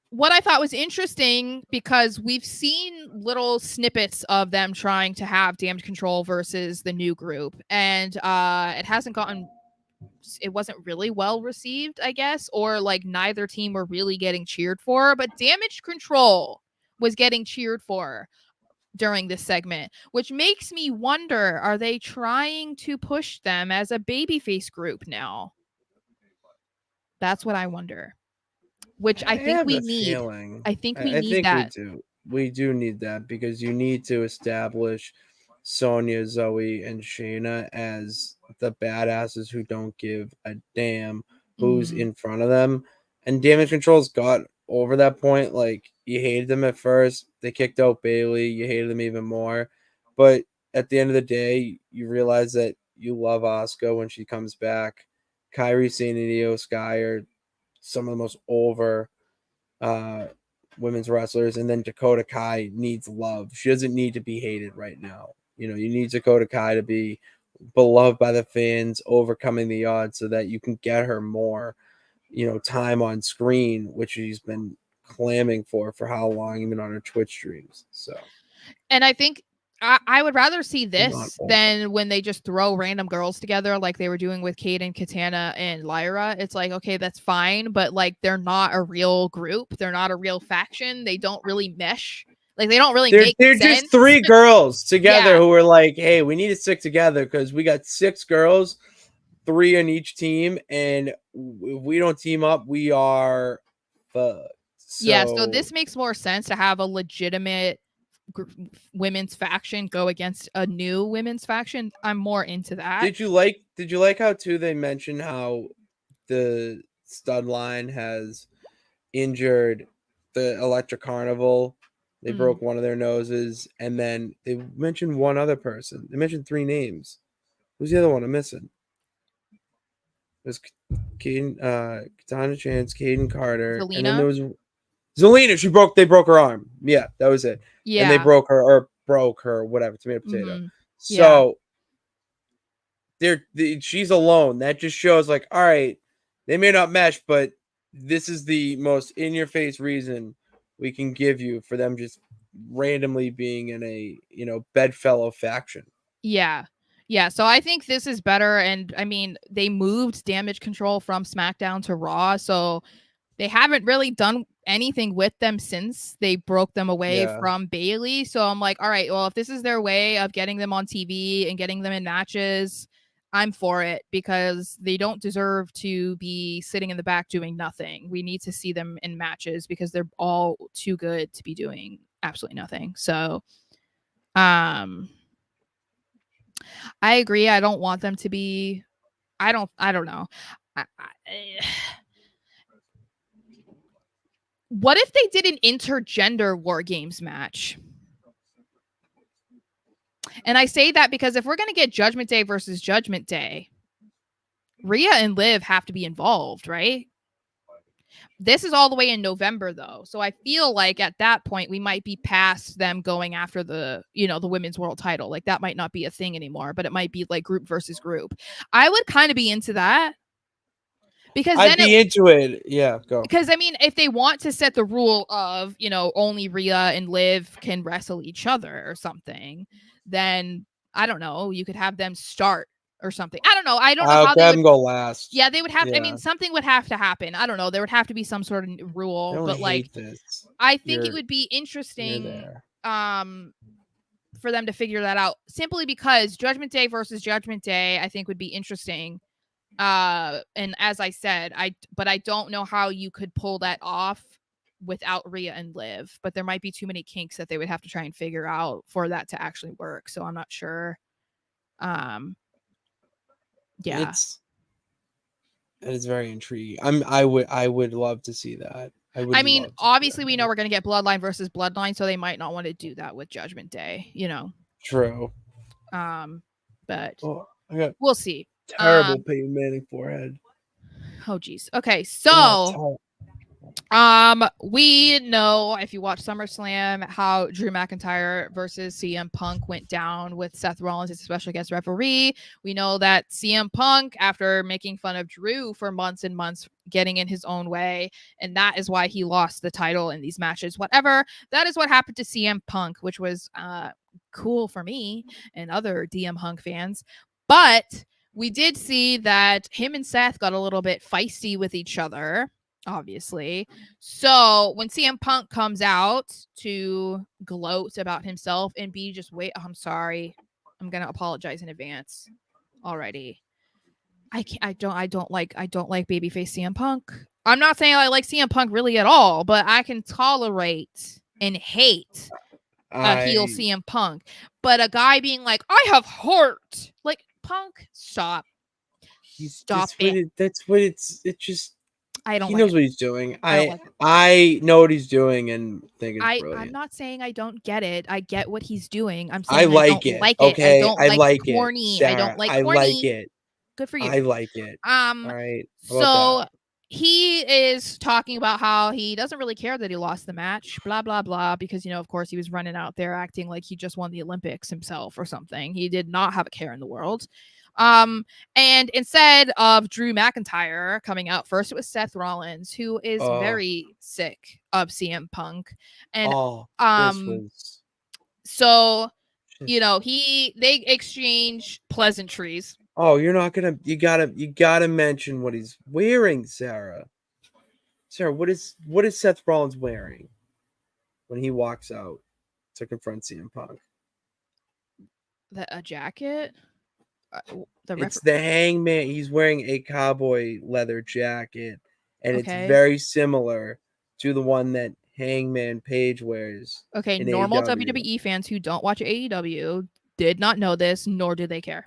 what I thought was interesting, because we've seen little snippets of them trying to have Damage Control versus the new group, and it wasn't really well received, I guess, or like neither team were really getting cheered for, but Damage Control was getting cheered for during this segment, which makes me wonder, are they trying to push them as a babyface group now? That's what I wonder. Which I think we need. I think we need that. We do need that, because you need to establish Sonya, Zoe, and Shayna as the badasses who don't give a damn who's in front of them. And Damage Control's got over that point. Like, you hated them at first. They kicked out Bayley. You hated them even more. But at the end of the day, you realize that you love Asuka when she comes back. Kairi Sane and Io Sky are some of the most over women's wrestlers. And then Dakota Kai needs love. She doesn't need to be hated right now. You need Dakota Kai to be beloved by the fans, overcoming the odds, so that you can get her more, time on screen, which she's been clamming for how long, even on her Twitch streams. So, and I think I would rather see this than when they just throw random girls together like they were doing with Kate and Katana and Lyra. It's like, okay, that's fine, but like, they're not a real group. They're not a real faction. They don't really mesh. Like, they don't really make sense. They're just three girls together who are like, hey, we need to stick together because we got 6 girls, 3 on each team, and if we don't team up, we are fucked. So this makes more sense to have a legitimate women's faction go against a new women's faction. I'm more into that. Did you like how too they mentioned how the stud line has injured the Electric Carnival? They broke one of their noses, and then they mentioned one other person. They mentioned 3 names. Who's the other one I'm missing? It was Katana Chance, Caden Carter, Zelina? And then there was Zelina. They broke her arm. Yeah, that was it. Yeah. And they broke her, whatever, tomato potato. So she's alone. That just shows like, all right, they may not mesh, but this is the most in-your-face reason we can give you for them just randomly being in a bedfellow faction. Yeah. So I think this is better. And I mean, they moved Damage Control from SmackDown to Raw, so they haven't really done anything with them since they broke them away from Bayley. So I'm like, all right, well, if this is their way of getting them on TV and getting them in matches, I'm for it, because they don't deserve to be sitting in the back doing nothing. We need to see them in matches because they're all too good to be doing absolutely nothing. So, I agree. I don't want them to be. I don't know. What if they did an intergender War Games match? And I say that because if we're going to get Judgment Day versus Judgment Day, Rhea and Liv have to be involved, right? This is all the way in November, though. So I feel like at that point, we might be past them going after the women's world title. Like that might not be a thing anymore, but it might be like group versus group. I would kind of be into that. Because I'd be into it. Yeah, go. Because, I mean, if they want to set the rule of, only Rhea and Liv can wrestle each other or something, then, I don't know, you could have them start or something. I don't know. I don't know how they would go last. Yeah, they would have. I mean, something would have to happen. I don't know. There would have to be some sort of rule. But like, I think it would be interesting for them to figure that out. Simply because Judgment Day versus Judgment Day, I think would be interesting. And as I said, but I don't know how you could pull that off without Rhea and Liv. But there might be too many kinks that they would have to try and figure out for that to actually work. So I'm not sure. Yeah. It is very intriguing. I would love to see that. I mean, obviously we know we're going to get Bloodline versus Bloodline, so they might not want to do that with Judgment Day, True. But I got we'll see. Terrible Peyton Manning forehead. Oh geez. Okay, so we know, if you watch SummerSlam, how Drew McIntyre versus CM Punk went down with Seth Rollins as a special guest referee. We know that CM Punk, after making fun of Drew for months and months, getting in his own way, and that is why he lost the title in these matches. Whatever. That is what happened to CM Punk, which was cool for me and other DM Hunk fans. But we did see that him and Seth got a little bit feisty with each other, obviously. So when CM Punk comes out to gloat about himself and be just I'm sorry, I'm gonna apologize in advance already. I don't like babyface CM Punk. I'm not saying I like CM Punk really at all, but I can tolerate and hate a heel CM Punk. But a guy being like, I have heart, like, Punk, stop. Stop it. That's what it's just. I don't. He knows what he's doing. I know what he's doing and think it's brilliant. I'm not saying I don't get it. I get what he's doing. I'm saying I like it. Okay, I like corny. Sarah, I don't like corny. I like it. Good for you. I like it. All right. So he is talking about how he doesn't really care that he lost the match, blah, blah, blah, because, of course, he was running out there acting like he just won the Olympics himself or something. He did not have a care in the world. And instead of Drew McIntyre coming out first, it was Seth Rollins, who is very sick of CM Punk. And so they exchange pleasantries. Oh, you're not gonna. You gotta mention what he's wearing, Sarah. Sarah, what is Seth Rollins wearing when he walks out to confront CM Punk? A jacket. It's the Hangman. He's wearing a cowboy leather jacket, and it's very similar to the one that Hangman Page wears. Okay, normal WWE fans who don't watch AEW did not know this, nor do they care.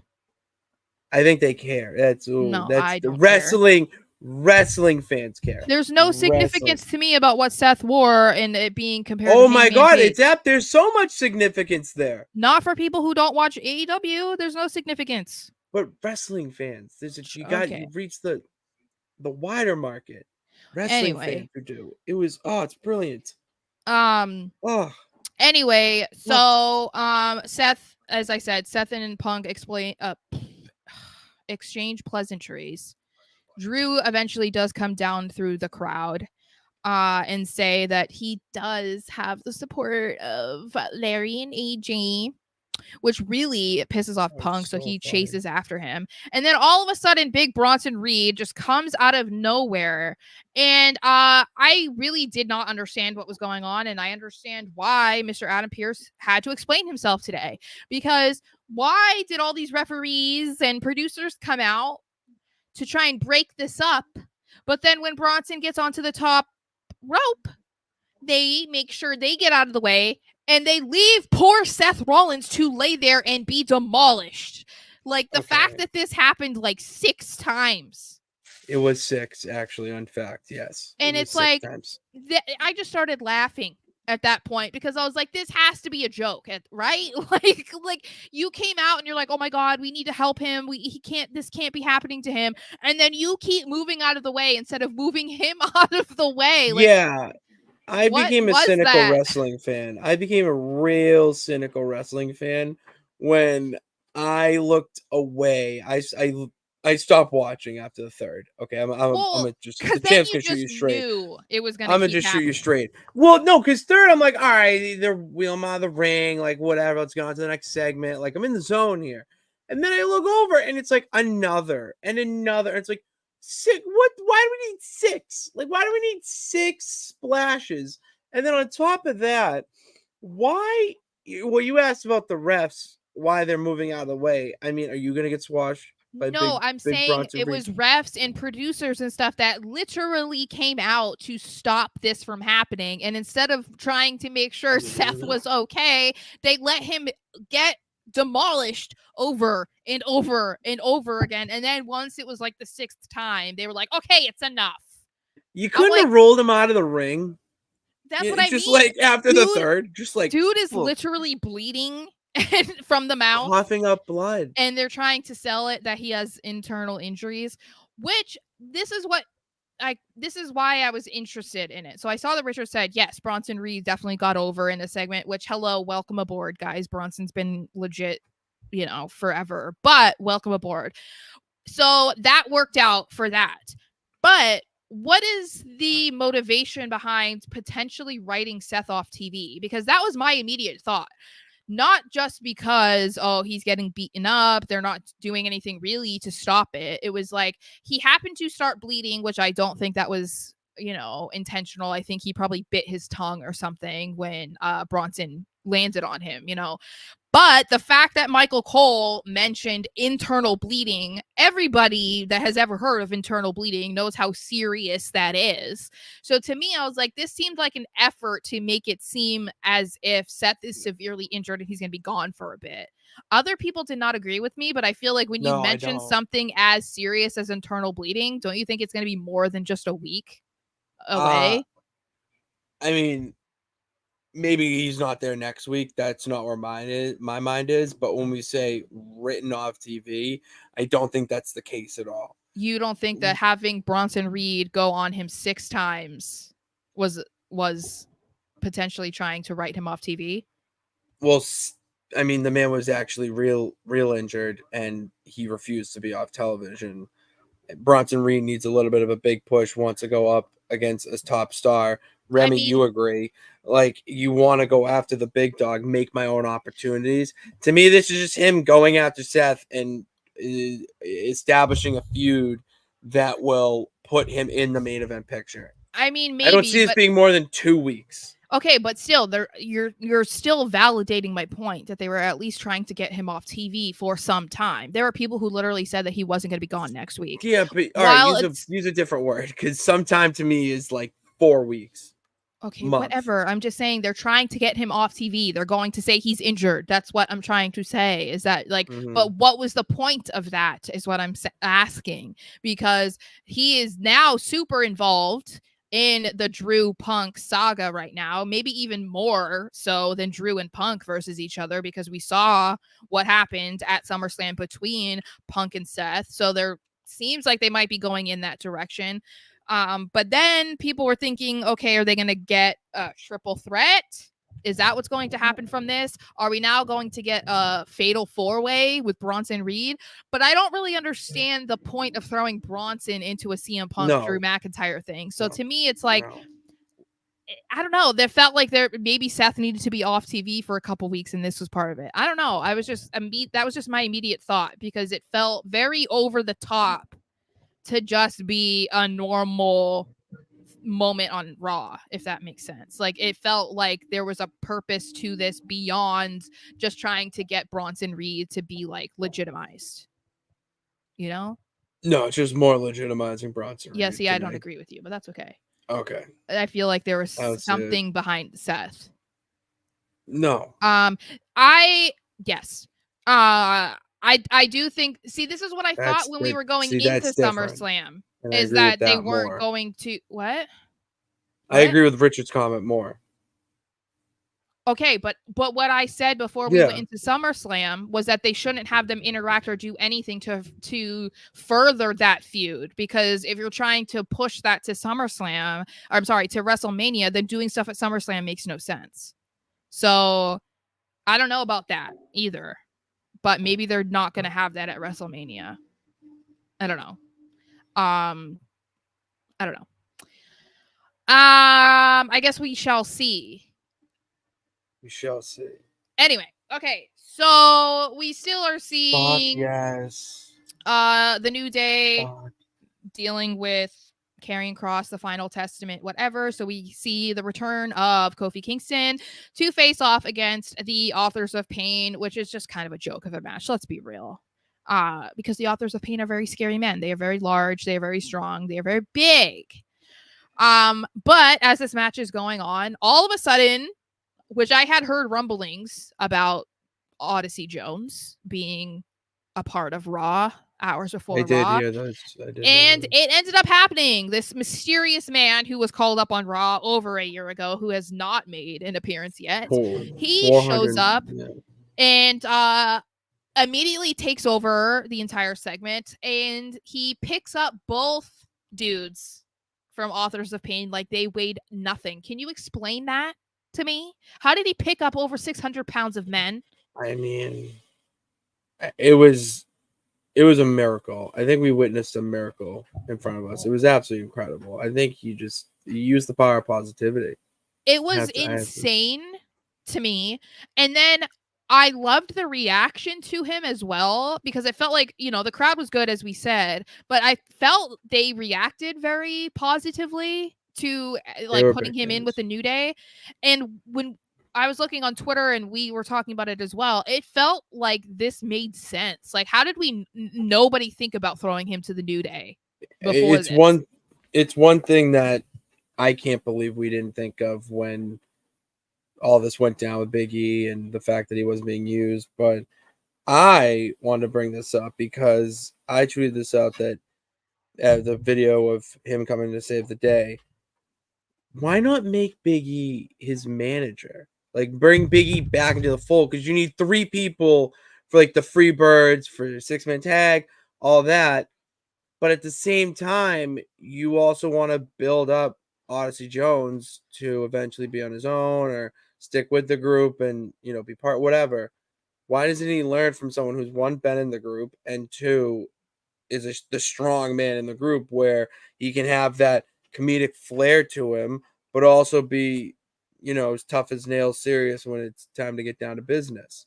I think they care. That's the wrestling fans care. There's no significance to me about what Seth wore and it being compared. Oh my God, there's so much significance there. Not for people who don't watch AEW. There's no significance. But wrestling fans, you reach the wider market. Wrestling fans who do. It was it's brilliant. Anyway, so Seth, as I said, Seth and Punk exchange pleasantries. Drew eventually does come down through the crowd and say that he does have the support of Larry and AJ, which really pisses off Punk, so he chases after him. And then all of a sudden, Big Bronson Reed just comes out of nowhere. And I really did not understand what was going on, and I understand why Mr. Adam Pearce had to explain himself today. Because why did all these referees and producers come out to try and break this up? But then when Bronson gets onto the top rope, they make sure they get out of the way and they leave poor Seth Rollins to lay there and be demolished. Like the fact that this happened like 6 times It was 6, actually, on fact. Yes. And it was it's 6 like, times. I just started laughing at that point because I was like, this has to be a joke, right? Like you came out and you're like, oh my God, we need to help him. This can't be happening to him. And then you keep moving out of the way instead of moving him out of the way. Like, Yeah. I what became a was cynical that? wrestling fan. I became a real cynical wrestling fan when I looked away. I stopped watching after the third. Okay, I'm Well, gonna just because the then champ's you gonna shoot you just straight. knew it was going to I'm gonna keep just shoot you happening. straight. Well, no, because third, I'm like, all right, they're wheeling out of the ring, like whatever. Let's go on to the next segment. Like I'm in the zone here, and then I look over, and it's like another and another. And it's like 6. What? Why do we need 6? Like, why do we need 6 splashes? And then on top of that, why? Well, you asked about the refs, why they're moving out of the way. I mean, are you gonna get squashed by No, I'm big saying Bronson it Reed? was refs and producers and stuff that literally came out to stop this from happening. And instead of trying to make sure Seth was okay, they let him get demolished over and over and over again. And then once it was like the 6th time, they were like, okay, it's enough. You I'm couldn't like, have rolled him out of the ring. that's Yeah, what I just mean. like after the third, just like Dude is whoa, literally bleeding from the mouth. coughing up blood. And they're trying to sell it that he has internal injuries, which this is why I was interested in it. So I saw that Richard said, yes, Bronson Reed definitely got over in the segment, which hello, welcome aboard, guys. Bronson's been legit, forever, but welcome aboard. So that worked out for that. But what is the motivation behind potentially writing Seth off TV? Because that was my immediate thought. Not just because, he's getting beaten up, they're not doing anything really to stop it. It was like he happened to start bleeding, which I don't think that was, intentional. I think he probably bit his tongue or something when Bronson landed on him, But the fact that Michael Cole mentioned internal bleeding, everybody that has ever heard of internal bleeding knows how serious that is. So to me, I was like, this seemed like an effort to make it seem as if Seth is severely injured and he's going to be gone for a bit. Other people did not agree with me, but I feel like when you mention something as serious as internal bleeding, don't you think it's going to be more than just a week away? I mean, maybe he's not there next week. That's not where my mind is. But when we say written off TV, I don't think that's the case at all. You don't think that having Bronson Reed go on him 6 times was potentially trying to write him off TV? Well, I mean, the man was actually real injured, and he refused to be off television. Bronson Reed needs a little bit of a big push, wants to go up against a top star. Remy, you agree. Like, you want to go after the big dog, make my own opportunities. To me, this is just him going after Seth and establishing a feud that will put him in the main event picture. I mean, maybe. I don't see this being more than 2 weeks. Okay, but still, you're still validating my point that they were at least trying to get him off TV for some time. There are people who literally said that he wasn't going to be gone next week. Yeah, but all right, use a different word, because sometime to me is like 4 weeks. Okay, whatever. I'm just saying they're trying to get him off TV. They're going to say he's injured. That's what I'm trying to say, is that but what was the point of that is what I'm asking, because he is now super involved in the Drew Punk saga right now, maybe even more so than Drew and Punk versus each other, because we saw what happened at SummerSlam between Punk and Seth. So there seems like they might be going in that direction. But then people were thinking, okay, are they going to get a triple threat? Is that what's going to happen from this? Are we now going to get a fatal 4-way with Bronson Reed? But I don't really understand the point of throwing Bronson into a CM Punk Drew McIntyre thing. So to me, it's like, I don't know. There felt like maybe Seth needed to be off TV for a couple weeks, and this was part of it. I don't know. I was just that was just my immediate thought, because it felt very over the top to just be a normal moment on Raw, if that makes sense. Like, it felt like there was a purpose to this beyond just trying to get Bronson Reed to be like legitimized. No, it's just more legitimizing Bronson Reed. Yeah, see, I don't agree with you, but that's okay. Okay. I feel like there was something behind Seth. No. Yes. I do think. See, this is what I thought when we were going into that's different. SummerSlam. And I Is agree with that they that weren't more. going to what? I agree with Richard's comment more. Okay, but what I said before we went into SummerSlam was that they shouldn't have them interact or do anything to further that feud, because if you're trying to push that to SummerSlam, I'm sorry, to WrestleMania, then doing stuff at SummerSlam makes no sense. So I don't know about that either, but maybe they're not going to have that at WrestleMania. I don't know. I don't know. I guess we shall see. We shall see. Anyway, okay, so we still are seeing the New Day dealing with Karrion Kross, the Final Testament, whatever. So we see the return of Kofi Kingston to face off against the Authors of Pain, which is just kind of a joke of a match. Let's be real. Because the Authors of Pain are very scary men. They are very large. They are very strong. They are very big. But as this match is going on, all of a sudden, which I had heard rumblings about Odyssey Jones being a part of Raw hours before Raw. I did hear those. And it ended up happening. This mysterious man who was called up on Raw over a year ago, who has not made an appearance yet, he shows up and immediately takes over the entire segment, and he picks up both dudes from Authors of Pain like they weighed nothing. Can you explain that to me? How did he pick up over 600 pounds of men? I mean, it was a miracle. I think we witnessed a miracle in front of us. It was absolutely incredible. I think he used the power of positivity. It was insane to me. And then I loved the reaction to him as well, because it felt like, the crowd was good, as we said, but I felt they reacted very positively to putting him in with the New Day. And when I was looking on Twitter and we were talking about it as well, it felt like this made sense. Like, how did nobody think about throwing him to the New Day before this? It's one thing that I can't believe we didn't think of when all this went down with Big E and the fact that he wasn't being used. But I wanted to bring this up because I tweeted this out, that the video of him coming to save the day. Why not make Big E his manager? Like, bring Big E back into the fold, because you need 3 people for the free birds, for 6-man tag, all that. But at the same time, you also want to build up Odyssey Jones to eventually be on his own or stick with the group and, be part, whatever. Why doesn't he learn from someone who's, 1, been in the group, and 2, is the strong man in the group, where he can have that comedic flair to him, but also be, as tough as nails, serious when it's time to get down to business.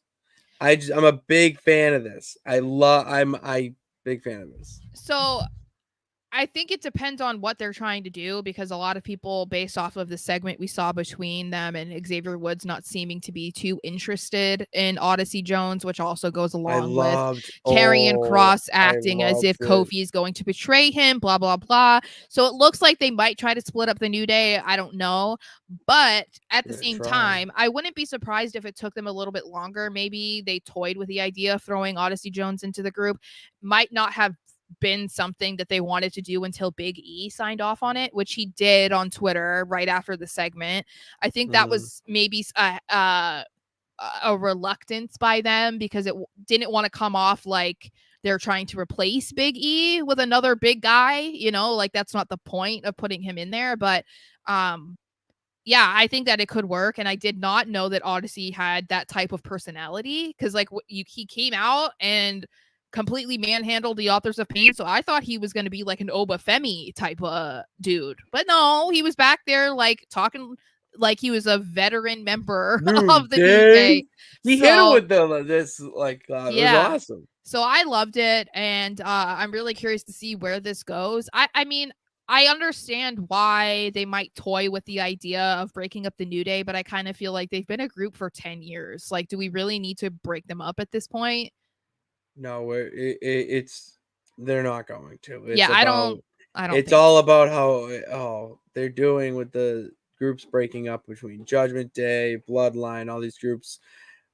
I'm a big fan of this. I'm big fan of this. So I think it depends on what they're trying to do, because a lot of people, based off of the segment we saw between them and Xavier Woods, not seeming to be too interested in Odyssey Jones, which also goes along with Karrion Kross acting as if Kofi is going to betray him, blah, blah, blah. So it looks like they might try to split up the New Day. I don't know. But at the same time, I wouldn't be surprised if it took them a little bit longer. Maybe they toyed with the idea of throwing Odyssey Jones into the group. Might not have been something that they wanted to do until Big E signed off on it, which he did on Twitter right after the segment. I think that was maybe a reluctance by them, because it didn't want to come off like they're trying to replace Big E with another big guy, that's not the point of putting him in there. But yeah, I think that it could work. And I did not know that Odyssey had that type of personality, because he came out and completely manhandled the Authors of Pain. So I thought he was going to be like an Obafemi type of dude, but no, he was back there talking like he was a veteran member of the New Day. He hit him with this it was awesome. So I loved it, and I'm really curious to see where this goes. I mean, I understand why they might toy with the idea of breaking up the New Day, but I kind of feel like they've been a group for 10 years. Like, do we really need to break them up at this point? No, they're not going to. I don't. It's all about how they're doing with the groups breaking up between Judgment Day, Bloodline. All these groups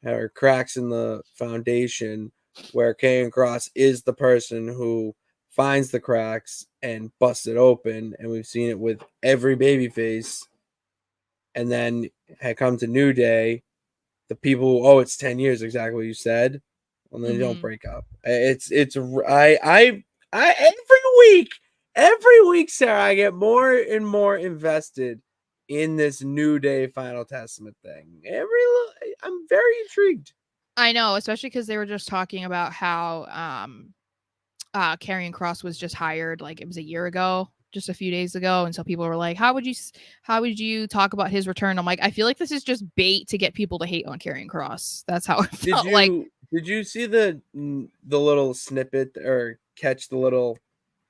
are cracks in the foundation, where Karrion Kross is the person who finds the cracks and busts it open, and we've seen it with every babyface. And then had come to New Day, the people who, it's 10 years, exactly what you said, and then they don't break up. I every week, Sarah, I get more and more invested in this New Day Final Testament thing. I'm very intrigued. I know, especially because they were just talking about how Karrion Kross was just hired, like it was a year ago, just a few days ago, and so people were like, "How would you talk about his return?" I'm like, I feel like this is just bait to get people to hate on Karrion Kross. That's how it felt. Did you see the little snippet or catch the little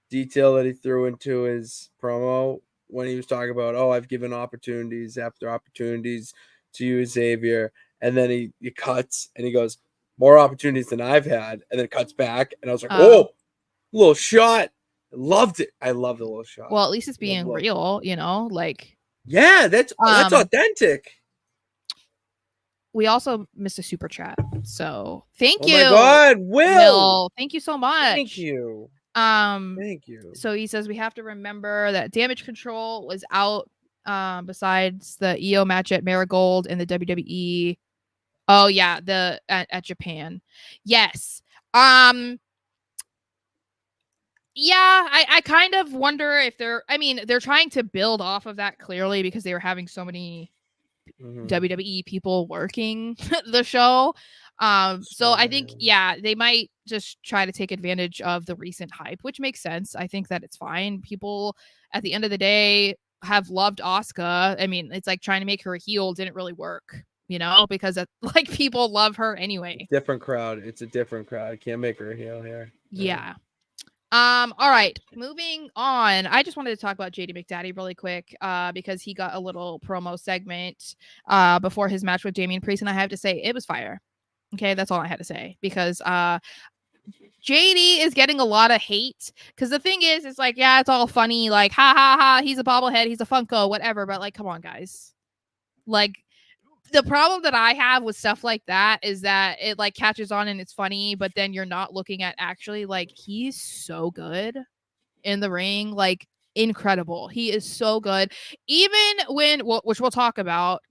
detail that he threw into his promo when he was talking about, I've given opportunities after opportunities to you, Xavier, and then he cuts and he goes, more opportunities than I've had, and then cuts back, and I was like, little shot. Loved it. I love the little shot. Well, at least it's being real, like. Yeah, that's authentic. We also missed a super chat, so thank you. Oh my God, Will, thank you so much. Thank you. Thank you. So he says we have to remember that Damage Control was out besides the EO match at Marigold and the WWE. Oh yeah, at Japan. Yes. Yeah, I kind of wonder if they're trying to build off of that clearly because they were having so many WWE people working the show. So I think, they might just try to take advantage of the recent hype, which makes sense. I think that it's fine. People at the end of the day have loved Asuka. I mean, it's like trying to make her a heel didn't really work, because like people love her anyway. Different crowd. It's a different crowd. Can't make her a heel here. Yeah. All right, moving on. I just wanted to talk about JD McDonagh really quick because he got a little promo segment before his match with Damian Priest, and I have to say it was fire. Okay, that's all I had to say because JD is getting a lot of hate because the thing is, it's like, yeah, it's all funny, like ha ha ha, he's a bobblehead, he's a Funko, whatever, but like, come on, guys, like. The problem that I have with stuff like that is that it like catches on and it's funny, but then you're not looking at actually like he's so good in the ring, like incredible. He is so good. Even when, which we'll talk about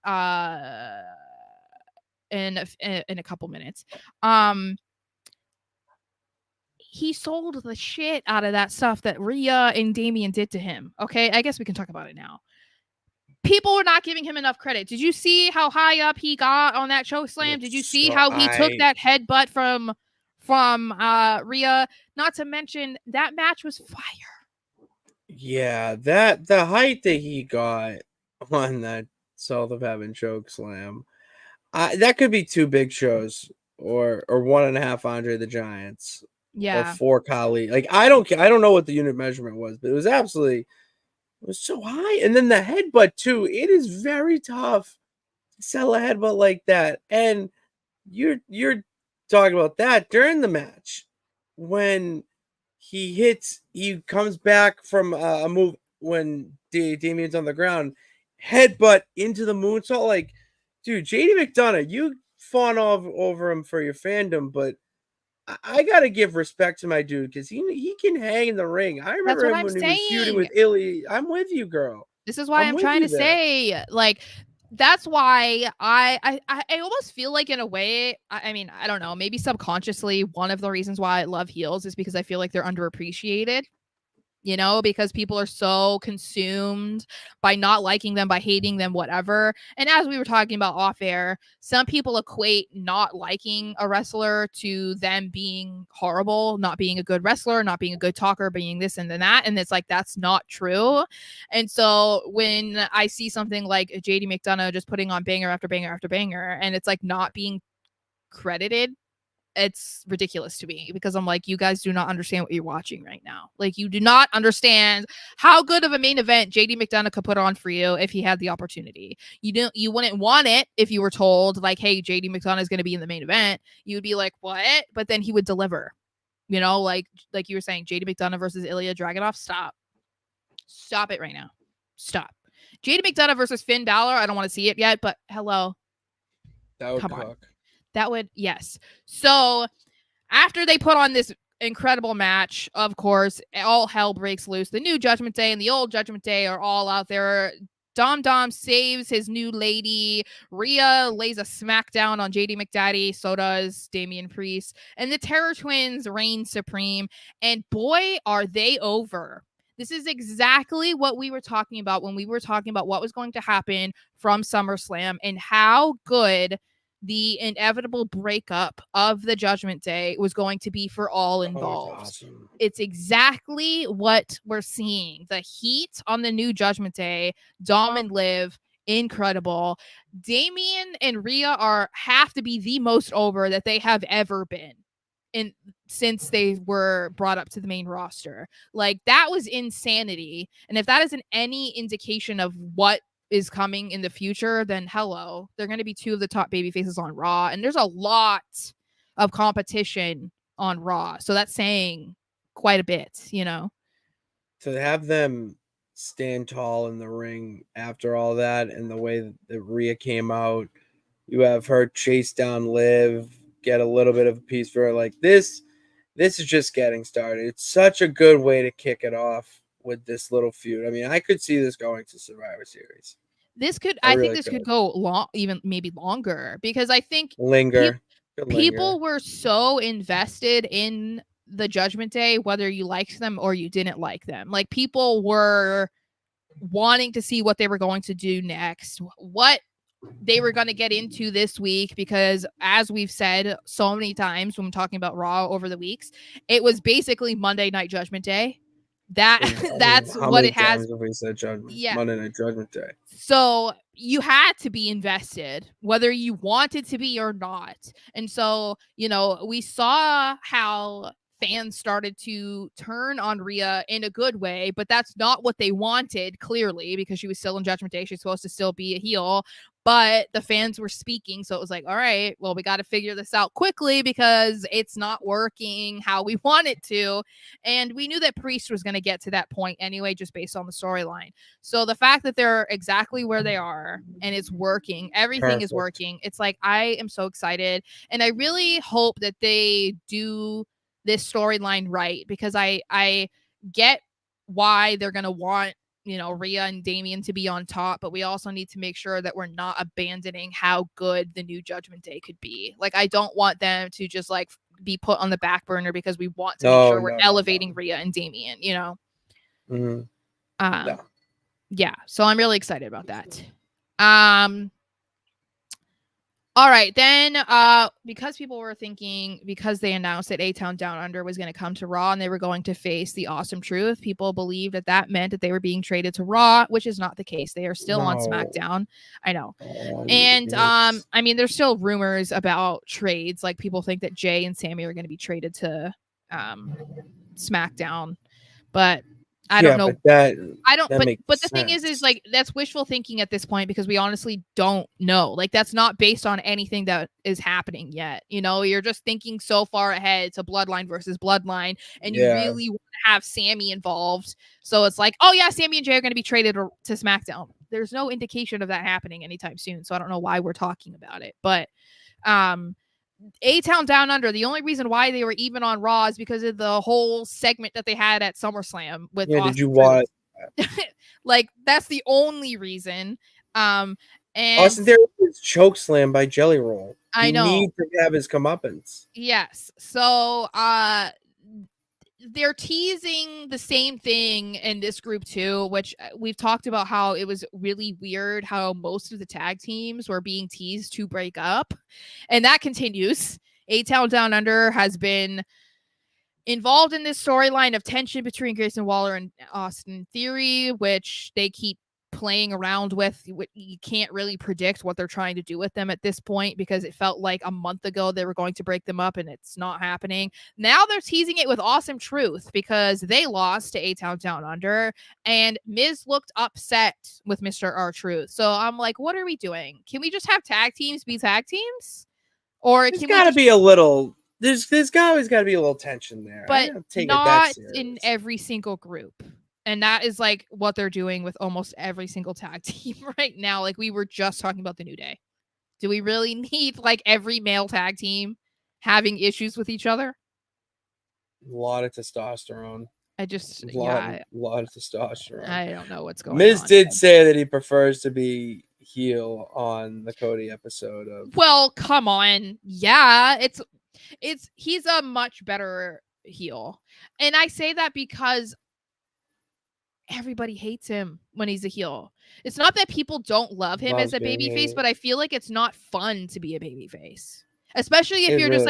in a couple minutes. He sold the shit out of that stuff that Rhea and Damian did to him. Okay, I guess we can talk about it now. People were not giving him enough credit. Did you see how high up he got on that choke slam? Did you see how he took that headbutt from Rhea? Not to mention that match was fire. Yeah, the height that he got on that South of Heaven choke slam, that could be 2 big shows or 1.5 Andre the Giants. Yeah. Or 4 Kali. Like I don't know what the unit measurement was, but it was so high. And then the headbutt too. It is very tough to sell a headbutt like that. And you're talking about that during the match when he comes back from a move when Damian's on the ground, headbutt into the moonsault. Like, dude, JD McDonagh, you fawn over him for your fandom, but I gotta give respect to my dude because he can hang in the ring. I remember him when he was feuding with Illy. I'm with you, girl. This is why I'm trying to say, like, that's why I almost feel like in a way, I mean, I don't know, maybe subconsciously one of the reasons why I love heels is because I feel like they're underappreciated. Because people are so consumed by not liking them, by hating them, whatever. And as we were talking about off air, some people equate not liking a wrestler to them being horrible, not being a good wrestler, not being a good talker, being this and then that. And it's like, that's not true. And so when I see something like JD McDonagh just putting on banger after banger after banger, and it's like not being credited, it's ridiculous to me because I'm like, you guys do not understand what you're watching right now. Like, you do not understand how good of a main event JD McDonagh could put on for you if he had the opportunity. You wouldn't want it if you were told like, hey, JD McDonagh is going to be in the main event. You would be like, what? But then he would deliver, like you were saying, JD McDonagh versus Ilya Dragunov. Stop it right now. Stop. JD McDonagh versus Finn Balor. I don't want to see it yet, but hello. That would Come cook. on. That would, yes. So after they put on this incredible match, of course, all hell breaks loose. The new Judgment Day and the old Judgment Day are all out there. Dom saves his new lady. Rhea lays a smackdown on JD McDaddy. So does Damian Priest. And the Terror Twins reign supreme. And boy, are they over. This is exactly what we were talking about when we were talking about what was going to happen from SummerSlam and how good the inevitable breakup of the Judgment Day was going to be for all involved. Awesome. It's exactly what we're seeing. The heat on the new Judgment Day, Dom and Liv, incredible. Damian and Rhea have to be the most over that they have ever been since they were brought up to the main roster. Like, that was insanity. And if that isn't any indication of what is coming in the future, then hello, they're going to be two of the top baby faces on Raw, and there's a lot of competition on Raw, so that's saying quite a bit, you know. To have them stand tall in the ring after all that, and the way that Rhea came out, you have her chase down Liv, get a little bit of a piece for her. Like, this is just getting started. It's such a good way to kick it off with this little feud. I mean, I could see this going to Survivor Series. I think this could go long, even maybe longer, because I think people were so invested in the Judgment Day, whether you liked them or you didn't like them. Like, people were wanting to see what they were going to do next, what they were going to get into this week, because as we've said so many times when talking about Raw over the weeks, it was basically Monday Night Judgment Day. That's what it has. We said Monday Night Judgment Day. So you had to be invested, whether you wanted to be or not. And so, you know, we saw how fans started to turn on Rhea in a good way, but that's not what they wanted, clearly, because she was still in Judgment Day. She's supposed to still be a heel, but the fans were speaking. So it was like, all right, well, we got to figure this out quickly because it's not working how we want it to. And we knew that Priest was going to get to that point anyway, just based on the storyline. So the fact that they're exactly where they are and it's working, everything is working. It's like, I am so excited. And I really hope that they do this storyline right, because I get why they're going to want, you know, Rhea and Damian to be on top, but we also need to make sure that we're not abandoning how good the new Judgment Day could be. Like, I don't want them to just like be put on the back burner because we want to make sure we're elevating Rhea and Damian, you know? Mm-hmm. Yeah. So I'm really excited about that. All right, then, because people were thinking, because they announced that A-Town Down Under was going to come to Raw and they were going to face the Awesome Truth, people believed that that meant that they were being traded to Raw, which is not the case. They are still on SmackDown. I know. And, I mean, there's still rumors about trades. Like, people think that Jay and Sammy are going to be traded to SmackDown. But I don't know. But the thing is like, that's wishful thinking at this point, because we honestly don't know. Like, that's not based on anything that is happening yet. You know, you're just thinking so far ahead to Bloodline versus Bloodline, and you really want to have Sammy involved. So it's like, oh yeah, Sammy and Jay are going to be traded to SmackDown. There's no indication of that happening anytime soon. So I don't know why we're talking about it, but A-Town Down Under, the only reason why they were even on Raw is because of the whole segment that they had at SummerSlam with Austin. Did you watch? Like, that's the only reason. And Austin Theory was chokeslammed by Jelly Roll. I know. He needs to have his comeuppance. Yes. So they're teasing the same thing in this group too, which we've talked about how it was really weird how most of the tag teams were being teased to break up, and that continues. A-Town Down Under has been involved in this storyline of tension between Grayson Waller and Austin Theory, which they keep playing around with. You can't really predict what they're trying to do with them at this point, because it felt like a month ago they were going to break them up and it's not happening. Now they're teasing it with Awesome Truth because they lost to A-Town Down Under, and Miz looked upset with Mr. R-Truth. So I'm like, what are we doing? Can we just have tag teams be tag teams? Or there's got to be a little... There's always got to be a little tension there. But not in every single group. And that is like what they're doing with almost every single tag team right now. Like, we were just talking about the New Day. Do we really need like every male tag team having issues with each other. A lot of testosterone. I just, A lot of testosterone. I don't know what's going Miz on. did say that he prefers to be heel on the Cody episode of. Well, come on. Yeah, he's a much better heel. And I say that because everybody hates him when he's a heel. It's not that people don't love him as a babyface, but I feel like it's not fun to be a babyface. Especially if you're just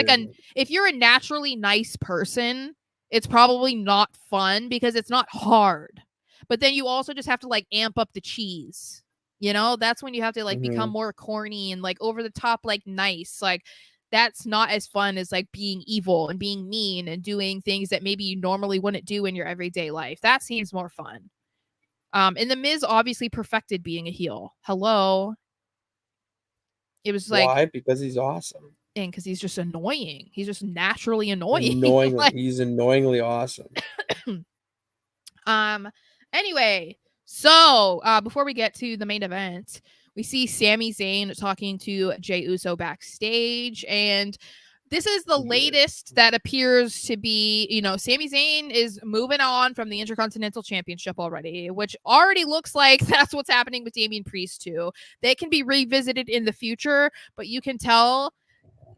if you're a naturally nice person, it's probably not fun because it's not hard. But then you also just have to like amp up the cheese. You know, that's when you have to like become more corny and like over the top, like nice. Like that's not as fun as like being evil and being mean and doing things that maybe you normally wouldn't do in your everyday life. That seems more fun. And the Miz obviously perfected being a heel. Hello. It was like, why? Because he's awesome. And because he's just annoying. He's just naturally annoying. He's annoyingly awesome. Anyway, so before we get to the main event, we see Sami Zayn talking to Jey Uso backstage, and this is the latest that appears to be, you know, Sami Zayn is moving on from the Intercontinental Championship already, which already looks like that's what's happening with Damian Priest too. They can be revisited in the future, but you can tell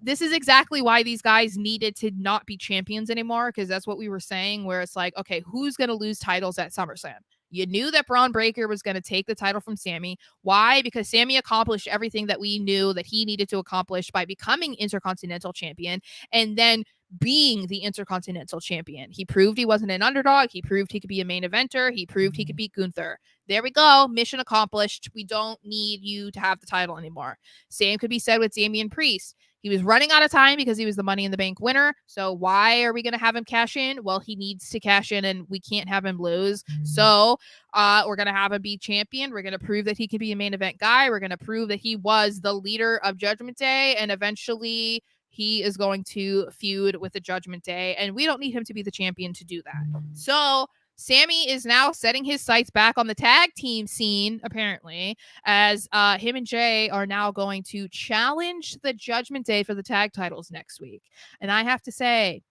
this is exactly why these guys needed to not be champions anymore, because that's what we were saying, where it's like, okay, who's going to lose titles at SummerSlam? You knew that Braun Breaker was going to take the title from Sami. Why? Because Sami accomplished everything that we knew that he needed to accomplish by becoming Intercontinental Champion and then being the Intercontinental Champion. He proved he wasn't an underdog. He proved he could be a main eventer. He proved he could beat Gunther. There we go. Mission accomplished. We don't need you to have the title anymore. Same could be said with Damian Priest. He was running out of time because he was the Money in the Bank winner. So why are we going to have him cash in? Well, he needs to cash in and we can't have him lose. So we're going to have him be champion. We're going to prove that he can be a main event guy. We're going to prove that he was the leader of Judgment Day. And eventually he is going to feud with the Judgment Day. And we don't need him to be the champion to do that. So Sami is now setting his sights back on the tag team scene, apparently, as him and Jay are now going to challenge the Judgment Day for the tag titles next week. And I have to say,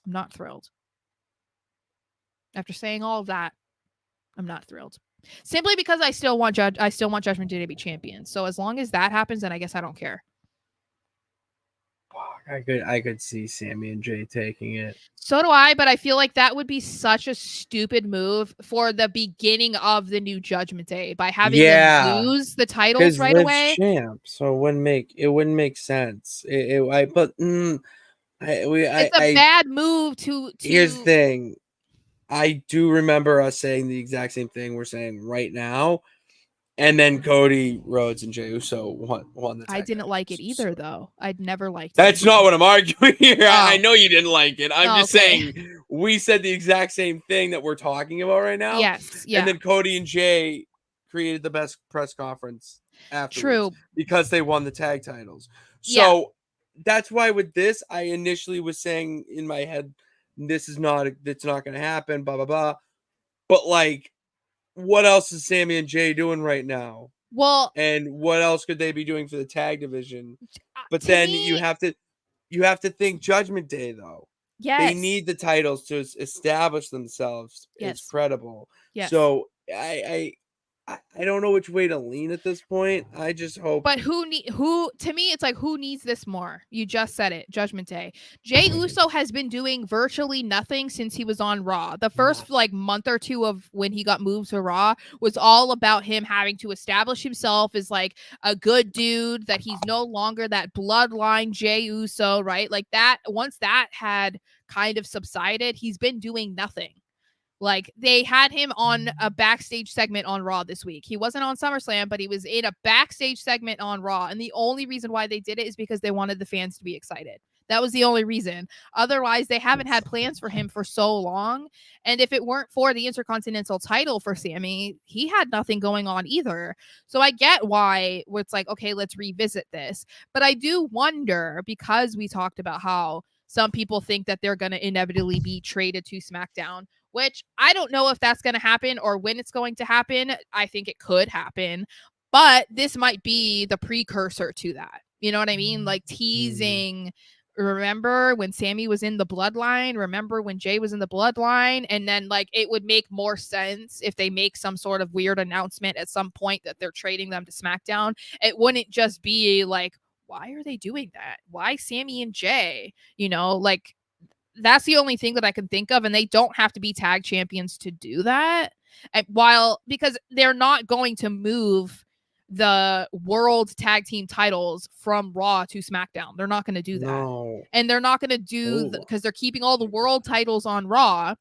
I'm not thrilled. After saying all of that, I'm not thrilled. Simply because I still want Judgment Day to be champion. So as long as that happens, then I guess I don't care. I could see Sami and Jay taking it. So do I, but I feel like that would be such a stupid move for the beginning of the new Judgment Day by having them lose the titles right away. Champ, so it wouldn't make sense. It's a bad move to. Here's the thing. I do remember us saying the exact same thing we're saying right now. And then Cody Rhodes and Jey Uso won the tag. I didn't like it either, though. I'd never liked it. That's not what I'm arguing here. I know you didn't like it. I'm just saying we said the exact same thing that we're talking about right now. Yes. Yeah. And then Cody and Jay created the best press conference afterwards. True. Because they won the tag titles. So that's why with this, I initially was saying in my head, it's not going to happen, blah, blah, blah. But like, what else is Sami and Jay doing right now? Well, and what else could they be doing for the tag division? But then you have to think Judgment Day though. Yes. They need the titles to establish themselves as credible. Yes. So I don't know which way to lean at this point. I just hope. But to me, it's like, who needs this more? You just said it. Judgment Day. Jey Uso has been doing virtually nothing since he was on Raw. The first month or two of when he got moved to Raw was all about him having to establish himself as like a good dude, that he's no longer that bloodline Jey Uso, right? Like that. Once that had kind of subsided, he's been doing nothing. Like, they had him on a backstage segment on Raw this week. He wasn't on SummerSlam, but he was in a backstage segment on Raw. And the only reason why they did it is because they wanted the fans to be excited. That was the only reason. Otherwise, they haven't had plans for him for so long. And if it weren't for the Intercontinental title for Sami, he had nothing going on either. So I get why it's like, okay, let's revisit this. But I do wonder, because we talked about how some people think that they're going to inevitably be traded to SmackDown, which I don't know if that's going to happen or when it's going to happen. I think it could happen, but this might be the precursor to that. You know what I mean? Like teasing Remember when Sammy was in the bloodline? Remember when Jay was in the bloodline? And then like it would make more sense if they make some sort of weird announcement at some point that they're trading them to SmackDown. It wouldn't just be like, why are they doing that? Why Sammy and Jay? You know, like that's the only thing that I can think of. And they don't have to be tag champions to do that. And because they're not going to move the world tag team titles from Raw to SmackDown. They're not going to do that. No. And they're not going to do because they're keeping all the world titles on Raw.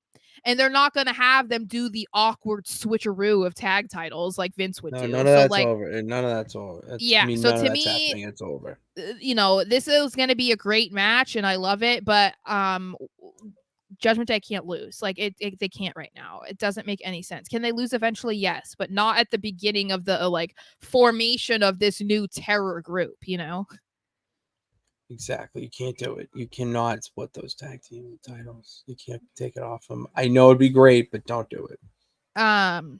And they're not going to have them do the awkward switcheroo of tag titles like Vince would do. None of that's over. None of that's over. Yeah. I mean, so none to of that's me, happening. It's over. You know, this is going to be a great match, and I love it. But Judgment Day can't lose. Like they can't right now. It doesn't make any sense. Can they lose eventually? Yes, but not at the beginning of the like formation of this new terror group. You know. Exactly. You can't do it. You cannot split those tag team titles. You can't take it off them. I know it'd be great, but don't do it. And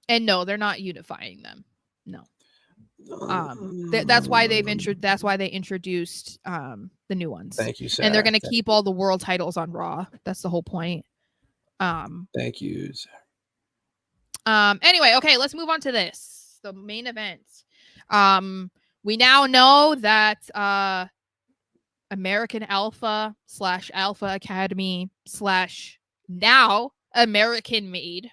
no, they're not unifying them. No. That's why they introduced the new ones. Thank you, Sara. And they're going to keep all the world titles on Raw. That's the whole point. Thank you, Sara. Anyway, okay, let's move on to this. The main event. We now know that American Alpha / Alpha Academy / now American Made,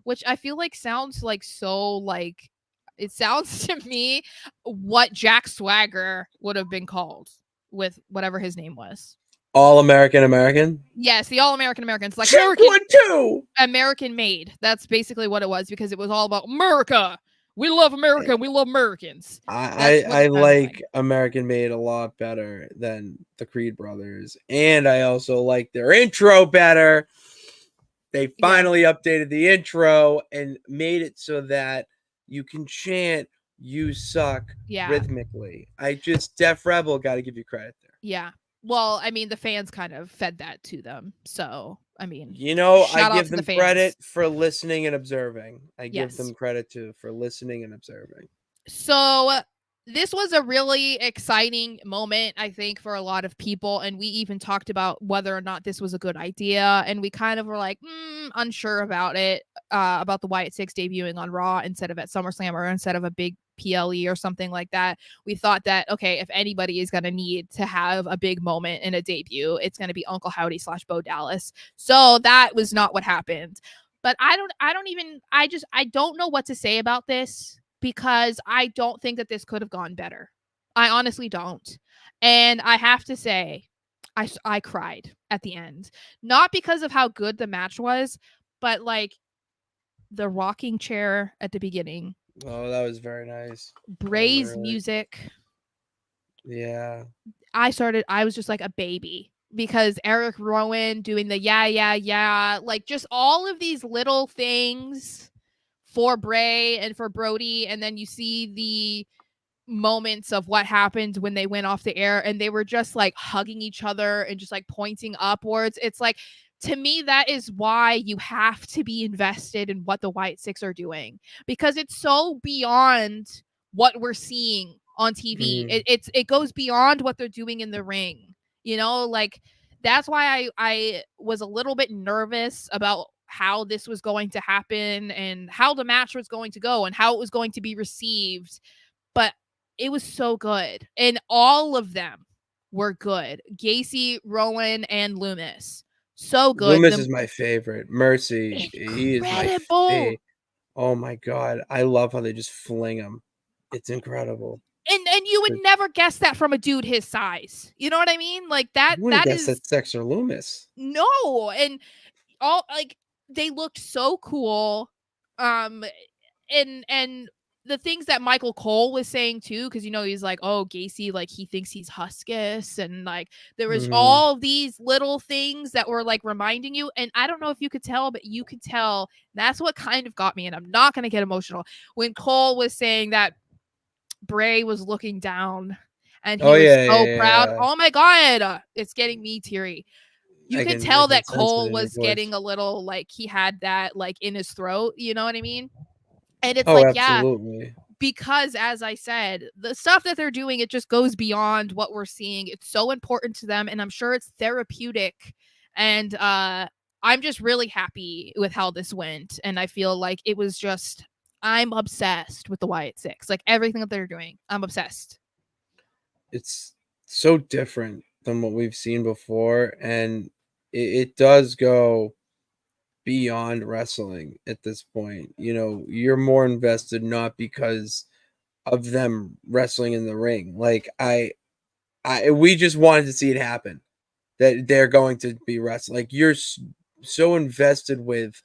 which I feel like sounds like so like it sounds to me what Jack Swagger would have been called with whatever his name was. All American? Yes, the All American Americans. Like American Made. That's basically what it was because it was all about America. We love America. We love Americans. I like American Made a lot better than the Creed brothers. And I also like their intro better. They finally updated the intro and made it so that you can chant "You suck" rhythmically. Def Rebel got to give you credit there. Yeah. Well, I mean, the fans kind of fed that to them. So, I mean, I give them credit for listening and observing. I give them credit for listening and observing. So this was a really exciting moment, I think, for a lot of people. And we even talked about whether or not this was a good idea. And we kind of were like, unsure about it, about the Wyatt 6 debuting on Raw instead of at SummerSlam or instead of a big PLE or something like that. We thought that, okay, if anybody is going to need to have a big moment in a debut, it's going to be Uncle Howdy / Bo Dallas. So that was not what happened. But I don't know what to say about this because I don't think that this could have gone better. I honestly don't. And I have to say, I cried at the end. Not because of how good the match was, but like the rocking chair at the beginning. Oh, that was very nice. Bray's music. Yeah. I was just like a baby because Eric Rowan doing the yeah, like just all of these little things for Bray and for Brody. And then you see the moments of what happened when they went off the air and they were just like hugging each other and just like pointing upwards. It's like, to me, that is why you have to be invested in what the Wyatt 6 are doing because it's so beyond what we're seeing on TV. It goes beyond what they're doing in the ring. You know, like that's why I was a little bit nervous about how this was going to happen and how the match was going to go and how it was going to be received. But it was so good. And all of them were good. Gacy, Rowan, and Loomis. So good. Loomis is my favorite. Mercy. He is my favorite. Oh my God. I love how they just fling him. It's incredible. And you would never guess that from a dude his size. You know what I mean? Like that. That is that's Dexter Loomis. No. And all like they looked so cool. And the things that Michael Cole was saying too, because you know he's like, oh, Gacy, like he thinks he's Huskus, and like there was all these little things that were like reminding you. And I don't know if you could tell, but you could tell. That's what kind of got me, and I'm not gonna get emotional when Cole was saying that Bray was looking down, and he was so proud. Yeah. Oh my God, it's getting me teary. You could tell that Cole was getting a little like he had that like in his throat. You know what I mean? And it's like, absolutely. Yeah, because, as I said, the stuff that they're doing, it just goes beyond what we're seeing. It's so important to them, and I'm sure it's therapeutic. And I'm just really happy with how this went. And I feel like it was just, I'm obsessed with the Wyatt Six. Like, everything that they're doing, I'm obsessed. It's so different than what we've seen before, and it does go beyond wrestling at this point. You know, you're more invested not because of them wrestling in the ring. Like we just wanted to see it happen, that they're going to be wrestling. Like, you're so invested with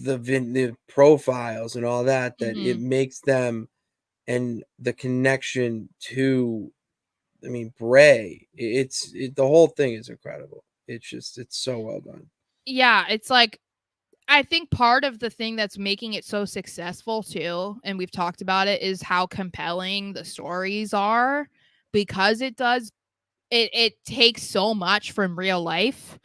the profiles and all that it makes them, and the connection to, I mean, Bray, the whole thing is incredible. It's so well done. Yeah, it's like, I think part of the thing that's making it so successful too, and we've talked about it, is how compelling the stories are, because it takes so much from real life.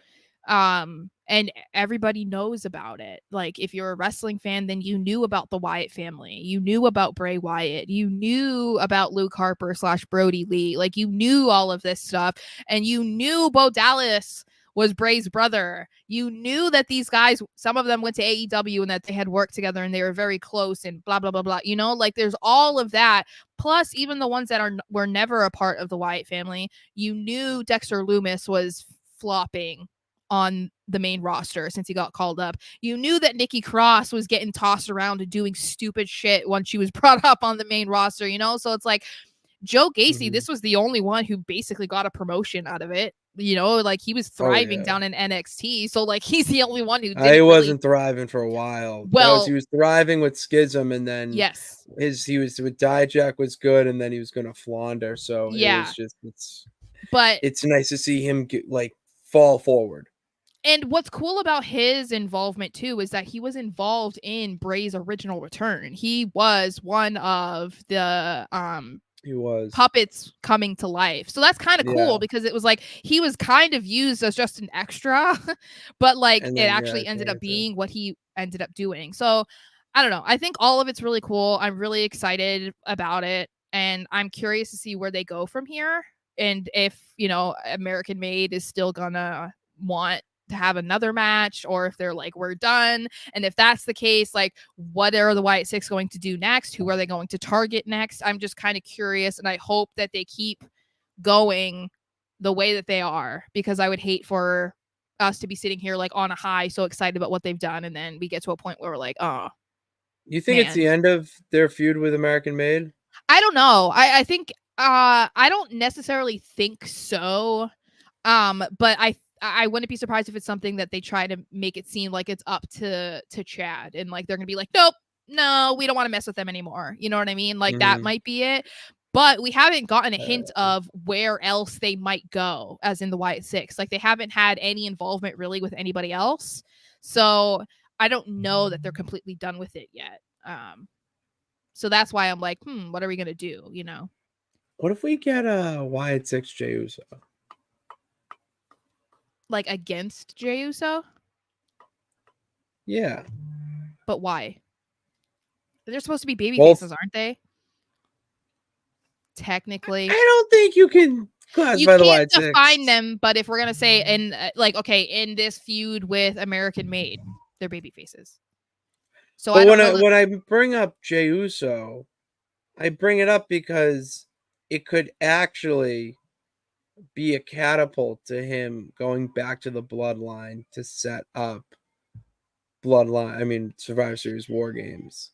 And everybody knows about it. Like, if you're a wrestling fan, then you knew about the Wyatt family, you knew about Bray Wyatt, you knew about Luke Harper / Brody Lee, like, you knew all of this stuff, and you knew Bo Dallas was Bray's brother. You knew that these guys, some of them went to AEW, and that they had worked together and they were very close, and blah blah blah blah, you know, like, there's all of that. Plus, even the ones that were never a part of the Wyatt family, you knew Dexter Lumis was flopping on the main roster since he got called up. You knew that Nikki Cross was getting tossed around and doing stupid shit once she was brought up on the main roster, you know? So it's like, Joe Gacy, this was the only one who basically got a promotion out of it. You know, like, he was thriving down in NXT. So, like, he's the only one who didn't wasn't thriving for a while. Well, he was thriving with Schism, and then yes, he was with Dijak was good, and then he was going to Flounder. So yeah, it was just, but it's nice to see him fall forward. And what's cool about his involvement too is that he was involved in Bray's original return. He was one of the puppets coming to life. So that's kind of cool, because it was like he was kind of used as just an extra, but like, it actually ended up being what he ended up doing. So I don't know. I think all of it's really cool. I'm really excited about it, and I'm curious to see where they go from here, and if, you know, American Made is still gonna want to have another match, or if they're like, we're done. And if that's the case, like, what are the Wyatt Six going to do next? Who are they going to target next? I'm just kind of curious, and I hope that they keep going the way that they are, because I would hate for us to be sitting here like on a high, so excited about what they've done, and then we get to a point where we're like, oh, you think it's the end of their feud with American Made? I don't know. I think I don't necessarily think so. But I wouldn't be surprised if it's something that they try to make it seem like it's up to Chad, and like, they're gonna be like, nope, no, we don't want to mess with them anymore. You know what I mean? Like, that might be it. But we haven't gotten a hint of where else they might go, as in the Wyatt Six. Like, they haven't had any involvement really with anybody else. So I don't know that they're completely done with it yet. So that's why I'm like, what are we gonna do? You know? What if we get a Wyatt Six Jey Uso? Like, against Jey Uso? Yeah. But why? They're supposed to be baby faces, aren't they? Technically. I don't think you can classify the Wyatt Six. You can't define them, but if we're going to say, in this feud with American Made, they're baby faces. So but when I bring up Jey Uso, I bring it up because it could actually be a catapult to him going back to the bloodline to set up Survivor Series War Games.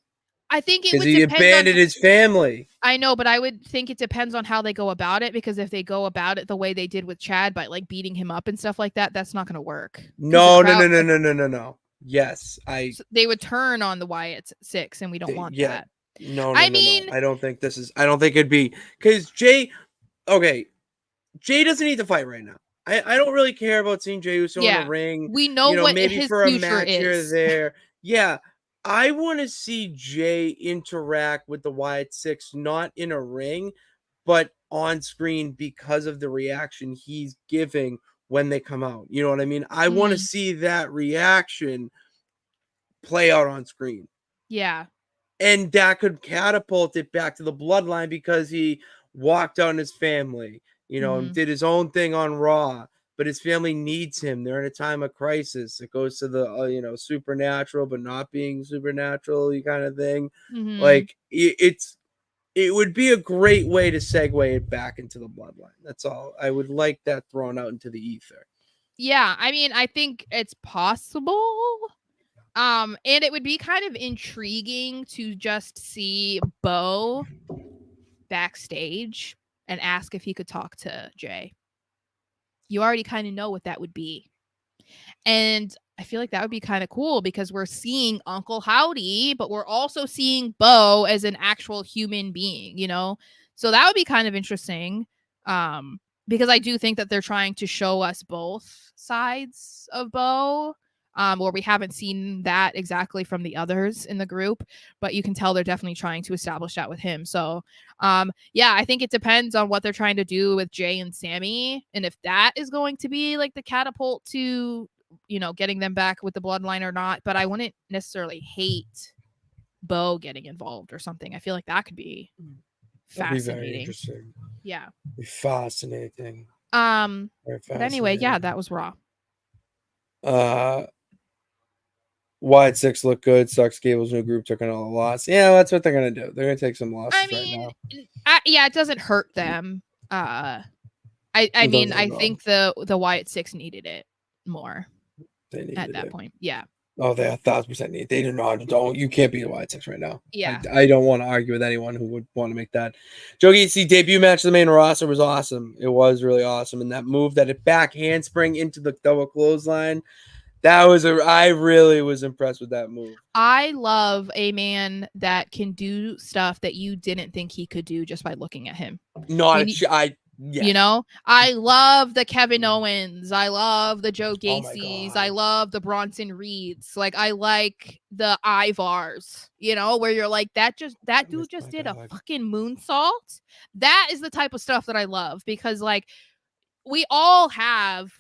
I think it would he abandoned his family. I know, but I would think it depends on how they go about it, because if they go about it the way they did with Chad, by like beating him up and stuff like that, that's not going to work. No. Yes, so they would turn on the Wyatt Six, and we don't want that. No. I don't think it'd be, because Jay doesn't need to fight right now. I don't really care about seeing Jey Uso in the ring. We know what maybe his for a future match is. here there. Yeah. I want to see Jay interact with the Wyatt Six, not in a ring, but on screen, because of the reaction he's giving when they come out. You know what I mean? I want to see that reaction play out on screen. Yeah. And that could catapult it back to the bloodline because he walked on his family, and did his own thing on Raw. But his family needs him. They're in a time of crisis. It goes to the supernatural, but not being supernatural kind of thing. Like it would be a great way to segue it back into the bloodline. That's all. I would like that thrown out into the ether. Yeah, I mean, I think it's possible. And it would be kind of intriguing to just see Bo backstage and ask if he could talk to Jay. You already kind of know what that would be. And I feel like that would be kind of cool because we're seeing Uncle Howdy, but we're also seeing Bo as an actual human being, So that would be kind of interesting. Because I do think that they're trying to show us both sides of Bo. Or we haven't seen that exactly from the others in the group, but you can tell they're definitely trying to establish that with him. So, yeah, I think it depends on what they're trying to do with Jay and Sammy, and if that is going to be like the catapult to, getting them back with the bloodline or not. But I wouldn't necessarily hate Bo getting involved or something. I feel like that could be fascinating. That'd be very interesting. Yeah. Be fascinating. But anyway, yeah, that was Raw. Wyatt 6 looked good. Sucks Gable's new group took another loss. Yeah, that's what they're gonna do. They're gonna take some losses right now. Yeah, it doesn't hurt them. I mean, I think the Wyatt 6 needed it more. They needed at that point. Yeah. Oh, they 1,000% need. They do not. You can't beat a Wyatt 6 right now. Yeah. I don't want to argue with anyone who would want to make that. Joe Gacy debut match of the main roster was awesome. It was really awesome, and that move, that it back handspring into the double clothesline. I really was impressed with that move. I love a man that can do stuff that you didn't think he could do just by looking at him. Yeah. I love the Kevin Owens. I love the Joe Gacy's. I love the Bronson Reeds. Like, I like the Ivars, where you're like, that dude just did a fucking moonsault. That is the type of stuff that I love, because like we all have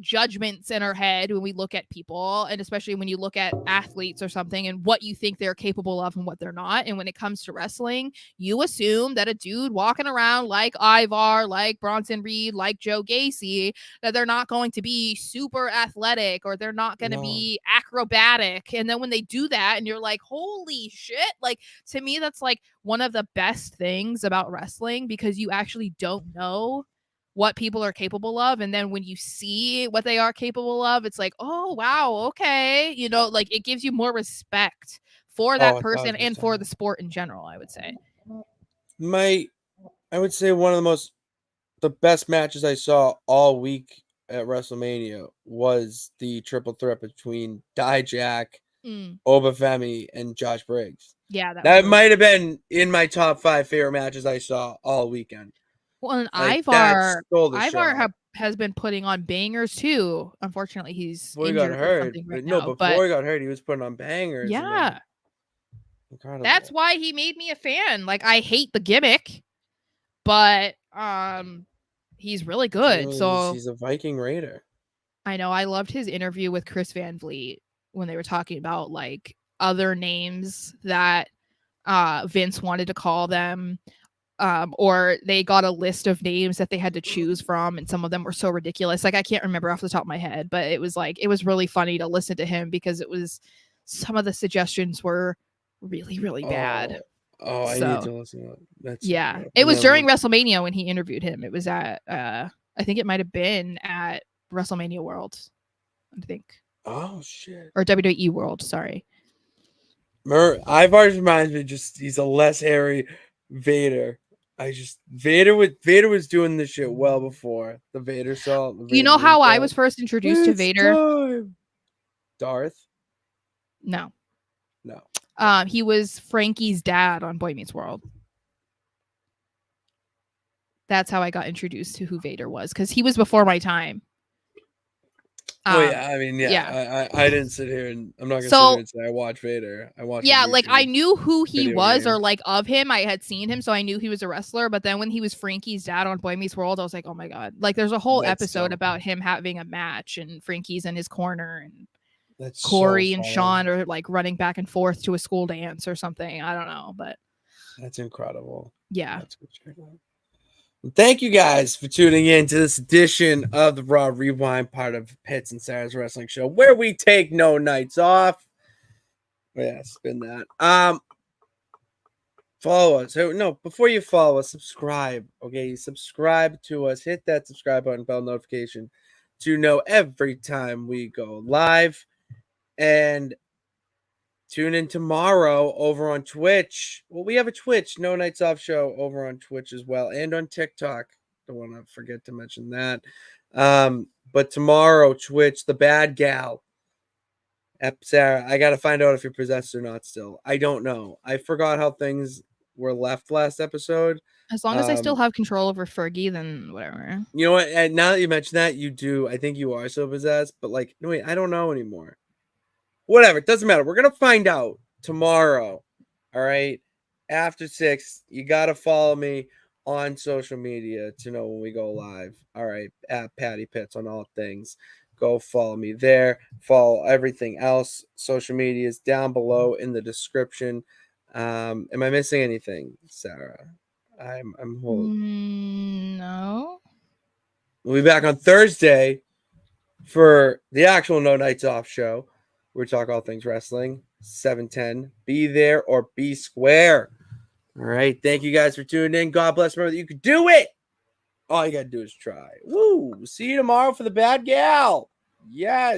judgments in our head when we look at people, and especially when you look at athletes or something and what you think they're capable of and what they're not. And when it comes to wrestling, you assume that a dude walking around like Ivar, like Bronson Reed, like Joe Gacy, that they're not going to be super athletic or they're not going to be acrobatic. And then when they do that and you're like, holy shit, like, to me, that's like one of the best things about wrestling, because you actually don't know what people are capable of, and then when you see what they are capable of, it's like, oh wow, okay, like it gives you more respect for that person and for the sport in general. I would say one of the best matches I saw all week at WrestleMania was the triple threat between Dijak, Obafemi, and Josh Briggs. Yeah, that might have been in my top 5 favorite matches I saw all weekend. Well, and Ivar has been putting on bangers too. Unfortunately, he's injured or something right now. Before he got hurt, he was putting on bangers. Yeah. Incredible. That's why he made me a fan. Like, I hate the gimmick, but he's really good. So he's a Viking Raider. I know. I loved his interview with Chris Van Vliet when they were talking about like other names that Vince wanted to call them. Or they got a list of names that they had to choose from, and some of them were so ridiculous. Like, I can't remember off the top of my head, but it was really funny to listen to him, because some of the suggestions were really, really bad. I need to listen to that. It was during WrestleMania when he interviewed him. It was at I think it might have been at WrestleMania World, I think. Oh shit. Or WWE World, sorry. Ivar reminds me, he's a less hairy Vader. Vader was doing this shit well before the Vader salt. You know how I was first introduced to Vader? Time. Darth? No. No. He was Frankie's dad on Boy Meets World. That's how I got introduced to who Vader was, because he was before my time. I didn't sit here and I'm not gonna sit here and say I watch Vader. I watch. Yeah, like I knew who he was or like of him. I had seen him, so I knew he was a wrestler. But then when he was Frankie's dad on Boy Meets World, I was like, oh my god! Like, there's a whole episode about him having a match and Frankie's in his corner, and That's Corey so and funny. Sean are like running back and forth to a school dance or something. I don't know, but That's incredible. yeah. That's what you're doing. Thank you guys for tuning in to this edition of the Raw Rewind, part of Pitts and Sarah's Wrestling Show, where we take no nights off. Yeah, spin that. Follow us. No, before you follow us, subscribe. Okay, subscribe to us. Hit that subscribe button, bell notification to know every time we go live. And tune in tomorrow over on Twitch. Well, we have a Twitch, No Nights Off show over on Twitch as well, and on TikTok. Don't want to forget to mention that. But tomorrow, Twitch, the bad gal. Sarah, I got to find out if you're possessed or not still. I don't know. I forgot how things were left last episode. As long as I still have control over Fergie, then whatever. You know what? And now that you mention that, you do. I think you are so possessed, but like, no, wait, I don't know anymore. Whatever, it doesn't matter. We're gonna find out tomorrow. All right. After 6, you gotta follow me on social media to know when we go live. All right, at Patty Pitts on all things. Go follow me there. Follow everything else. Social media is down below in the description. Am I missing anything, Sarah? I'm holding. No. We'll be back on Thursday for the actual No Nights Off show. We talk all things wrestling. 7:10. Be there or be square. All right. Thank you guys for tuning in. God bless. Remember that you can do it. All you got to do is try. Woo. See you tomorrow for the bad gal. Yes.